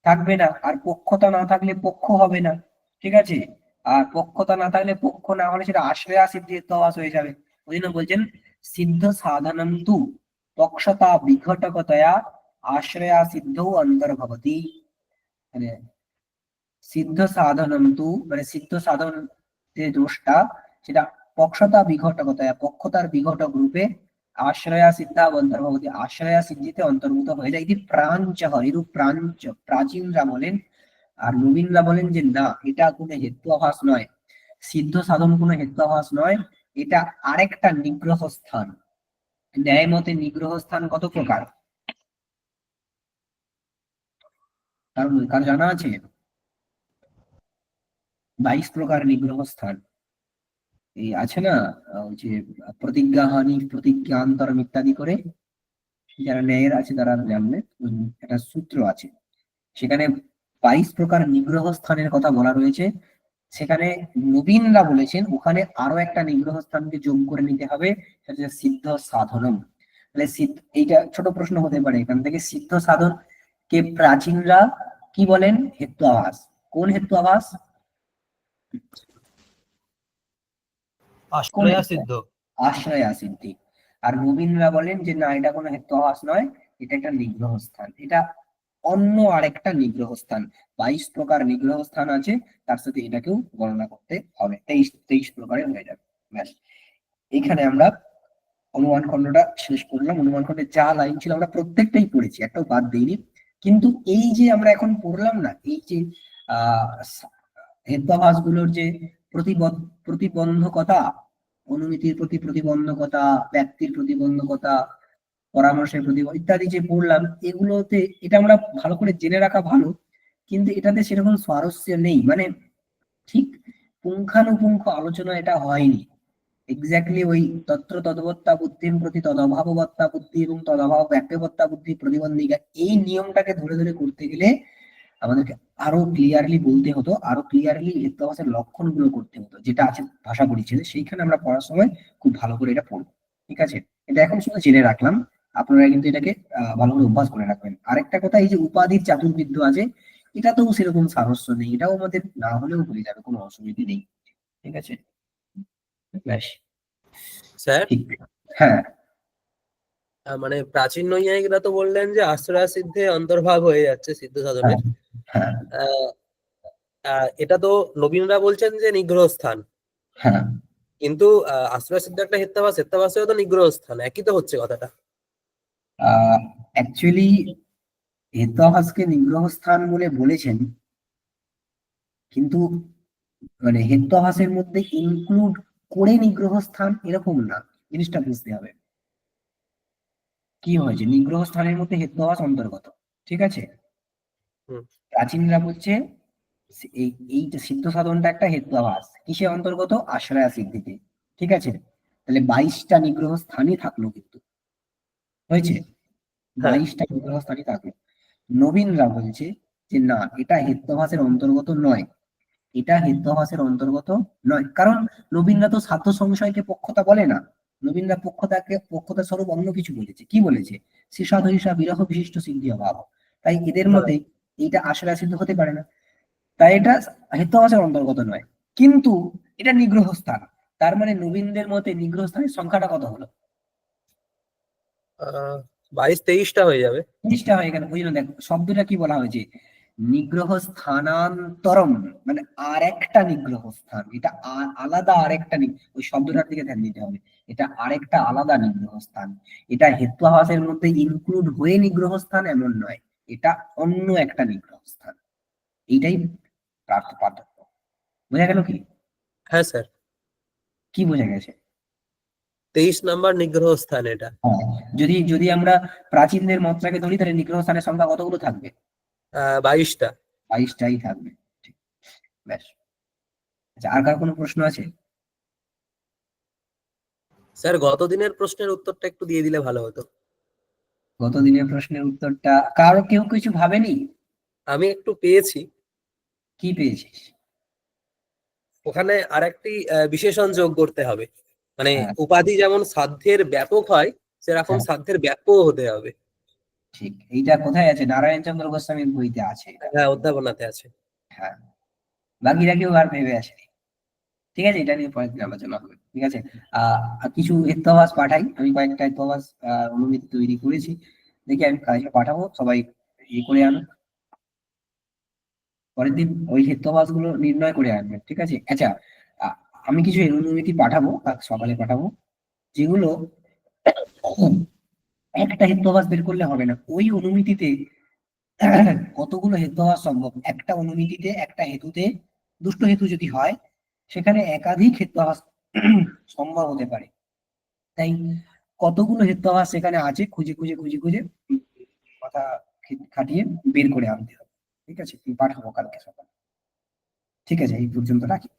থাকবে না। আর পক্ষতা না থাকলে পক্ষ হবে না, ঠিক আছে? আর পক্ষতা না থাকলে পক্ষ না হলে সেটা আশ্রয়া সিদ্ধির তবাস হয়ে যাবে। ওই জন্য বলছেন সিদ্ধ সাধনম তু পক্ষতা বিঘটকতয়া আশ্রয়া সিদ্ধৌ অন্তর্ভবতি। মানে সিদ্ধ সাধনম তু মানে সিদ্ধ সাধন যে দোষটা সেটা পক্ষতা বিঘটকতয়া পক্ষতার বিঘটক রূপে আশ্রয়া সিদ্ধা অন্তর্ভবতি আশ্রয়া সিদ্ধিতে অন্তর্ভুত হয়ে যায়। এটি প্রাঞ্চ হয়, এরূপ প্রাঞ্চ প্রাচীনরা বলেন। আর নবীনরা বলেন যে না, এটা কোনো হেত্বাভাস নয়, সিদ্ধ সাধন কোনো হেত্বাভাস নয়, এটা আরেকটা নিগ্রহ স্থান। ন্যায় মতে নিগ্রহ স্থান কত প্রকার কার জানা আছে? 22 প্রকার নিগ্রহ স্থান। এই আছে না, ওই যে প্রতিজ্ঞা হানি প্রতিজ্ঞান্তরম ইত্যাদি করে, যারা ন্যায়ের আছে তারা জানবে। একটা সূত্র আছে, সেখানে 22 প্রকার নিগ্রহ স্থানের কথা বলা রয়েছে। সেখানে নবীনরা বলেছেন ওখানে আরো একটা নিগ্রহ স্থানকে যোগ করে নিতে হবে, সেটা হচ্ছে সিদ্ধ সাধনম। তাহলে এইটা ছোট প্রশ্ন হতে পারে এখান থেকে, সিদ্ধ সাধন কে প্রাচীনরা কি বলেন? হেতু আভাস। কোন হেতু আভাস? আশ্রয়া সিদ্ধ। আশ্রয়া সিদ্ধি। আর নবীনরা বলেন যে না, এটা কোনো হেতু আভাস নয়, এটা একটা নিগ্রহ স্থান, এটা অন্য আরেকটা নিগ্রহ স্থান। 22 প্রকার নিগ্রহ স্থান আছে, তার সাথে এটাকেও গণনা করতে হবে, 23 প্রকারের হয়ে যাবে। ব্যাস, এখানে আমরা অনুমান খণ্ডটা শেষ করলাম। অনুমান খণ্ডে যা লাইন ছিল আমরা প্রত্যেকটাই পড়েছি, একটাও বাদ দিইনি। কিন্তু এই যে আমরা এখন পড়লাম না, এই যে হেদ্যাভাস গুলোর যে প্রতিবন্ধকতা, অনুমিতির প্রতি প্রতিবন্ধকতা, ব্যক্তির প্রতিবন্ধকতা, পরামর্শের ইত্যাদি যে পড়লাম, এগুলোতে এটা আমরা ভালো করে জেনে রাখা ভালো, কিন্তু এটাতে সেরকম স্বারস্য নেই, মানে ঠিক পুঙ্খানুপুঙ্খ আলোচনা এটা হয়নি। এক্স্যাক্টলি ওই তত্র তদ্বত্তা বুদ্ধির প্রতি তদভাববত্তা বুদ্ধি এবং তদভাব ব্যাপ্যবত্তা বুদ্ধি প্রতিবন্ধিকা, এই নিয়মটাকে ধরে ধরে করতে গেলে আমাদেরকে আরো ক্লিয়ারলি বলতে হতো, আরো ক্লিয়ারলি হেদ্যাভাসের লক্ষণগুলো করতে হতো, যেটা আছে ভাষা পরিচ্ছেদে, সেইখানে আমরা পড়ার সময় খুব ভালো করে এটা পড়বো। ঠিক আছে, এটা এখন শুধু জেনে রাখলাম, আপনারা কিন্তু এটাকে ভালো করে অভ্যাস করে রাখবেন। আরেকটা কথা, এই যে উপাধির চাতুর্বিদ্য আছে, এটাতেও সেরকম সারস্য নেই, এটাও আমাদের না হলেও হয়ে যাবে, কোনো অসুবিধা নেই। ঠিক আছে, ব্যাস। স্যার, ঠিক, হ্যাঁ মানে প্রাচীন নৈয়ায়িকরা তো বললেন যে আশ্রয়া সিদ্ধে অন্তর্ভাব হয়ে যাচ্ছে সিদ্ধ সাধনে। হ্যাঁ হ্যাঁ আহ, এটা তো নবীনরা বলছেন যে নিগ্রহ স্থান, হ্যাঁ। কিন্তু আশ্রয় সিদ্ধ একটা হেত্যাভাস, হেত্যাভাসেও তো নিগ্রহ স্থান, একই তো হচ্ছে কথাটা। অ্যাকচুয়ালি হেদ্যাভাসকে নিগ্রহ স্থান বলে বলেছেন, কিন্তু মানে হেদ্যাভাসের মধ্যে ইনক্লুড করে নিগ্রহ স্থান এরকম না, জিনিসটা বুঝতে হবে। কি হয়েছে, নিগ্রহ স্থানের মধ্যে হেদ্যাভাস অন্তর্গত, ঠিক আছে? হুম। প্রাচীনরা বলছে এই এই যে সিদ্ধ সাধনটা একটা হেদ্যাভাস, কিসে অন্তর্গত? আশ্রয়া সিদ্ধিতে। ঠিক আছে, তাহলে 22টা নিগ্রহ স্থানই থাকলো, কিন্তু হয়েছে হ্যাঁ। 22টা নিগ্রহ স্থানই থাকলো। নবীনরা বলছে যে না, এটা হেদ্যাভাসের অন্তর্গত নয়, এটা হেদ্যাভাসের অন্তর্গত নয়, কারণ নবীনরা তো সাধ্য সংশয়কে পক্ষতা বলে না। নবীনরা পক্ষতা স্বরূপ অন্য কিছু বলেছে। কি বলেছে? সে সাধু হিসাব বিরহ বিশিষ্ট সিদ্ধি অভাব। তাই এদের মতে এইটা আশ্রয় সিদ্ধ হতে পারে না, তাই এটা হেদ্যাভাসের অন্তর্গত নয়। কিন্তু এটা নিগ্রহ স্থান, তার মানে নবীনদের মতে নিগ্রহ স্থানের সংখ্যাটা কত হলো? 22-23টা হয়ে যাবে। জিনিসটা হয়ে গেল। ওই জন্য দেখো শব্দটা কি বলা হয়েছে, নিগ্রহ স্থানান্তরম, মানে আর একটা নিগ্রহ স্থান, এটা আলাদা আরেকটা ওই শব্দটার দিকে ধ্যান দিতে হবে, এটা আরেকটা আলাদা নিগ্রহ স্থান। এটা হেত্যাভাসের মধ্যে ইনক্লুড হয়ে নিগ্রহ স্থান এমন নয়, এটা অন্য একটা নিগ্রহ স্থান। এইটাই পার্থক্য। বোঝা গেল কি? হ্যাঁ স্যার, কি বোঝা গেছে? 23 নম্বর নিগ্রহ স্থান এটা। হ্যাঁ, যদি যদি আমরা প্রাচীনদের মতটাকে ধরি, তাহলে নিগ্রহ স্থানের সংখ্যা কতগুলো থাকবে? 22টা। 22টাই থাকবে। ঠিক, ব্যাস। আচ্ছা, আর কার কোনো প্রশ্ন আছে? স্যার, গত দিনের প্রশ্নের উত্তরটা একটু দিয়ে দিলে ভালো হতো। গত দিনের প্রশ্নের উত্তরটা কারো কেউ কিছু ভাবেনি? আমি একটু পেয়েছি। কি পেয়েছিস? ওখানে আরেকটি বিশেষণ যোগ করতে হবে, মানে হ্যাঁ উপাধি যেমন সাধ্যের ব্যাপক হয় সেরকম হ্যাঁ সাধ্যের ব্যাপ্যও হতে হবে। ঠিক, এইটা কোথায় আছে? নারায়ণ চন্দ্র গোস্বামীর বইতে আছে এটা। হ্যাঁ, অধ্যাপনাতে আছে। হ্যাঁ, বাকিরা কেউ আর ভেবে আসেনি। ঠিক আছে, এটা নিয়ে পরের দিন আলোচনা হবে। ঠিক আছে, আর কিছু হেত্যাভাস পাঠাই, আমি কয়েকটা হেত্যাভাস অনুমিতি তৈরি করেছি, দেখি আমি কাজে পাঠাবো, সবাই ইয়ে করে আনো, পরের দিন ওই হেত্যাভাস গুলো নির্ণয় করে আনবেন। ঠিক আছে, আচ্ছা, আহ, আমি কিছু অনুমিতি পাঠাবো, কাল সকালে পাঠাবো, যেগুলো একটা হেত্যাভাস বের করলে হবে না, ওই অনুমিতিতে কতগুলো হেতু হওয়া সম্ভব, একটা অনুমিতিতে একটা হেতুতে দুষ্ট হেতু যদি হয় সেখানে একাধিক হেতু হওয়া সম্ভব হতে পারে। তাই কতগুলো হেতু হওয়া সেখানে আছে খুঁজে খুঁজে খুঁজে খুঁজে মাথা খাটিয়ে বের করে আনতে হবে। ঠিক আছে, তুমি পাঠাবো কালকে সকালে। ঠিক আছে, এই পর্যন্ত রাখি।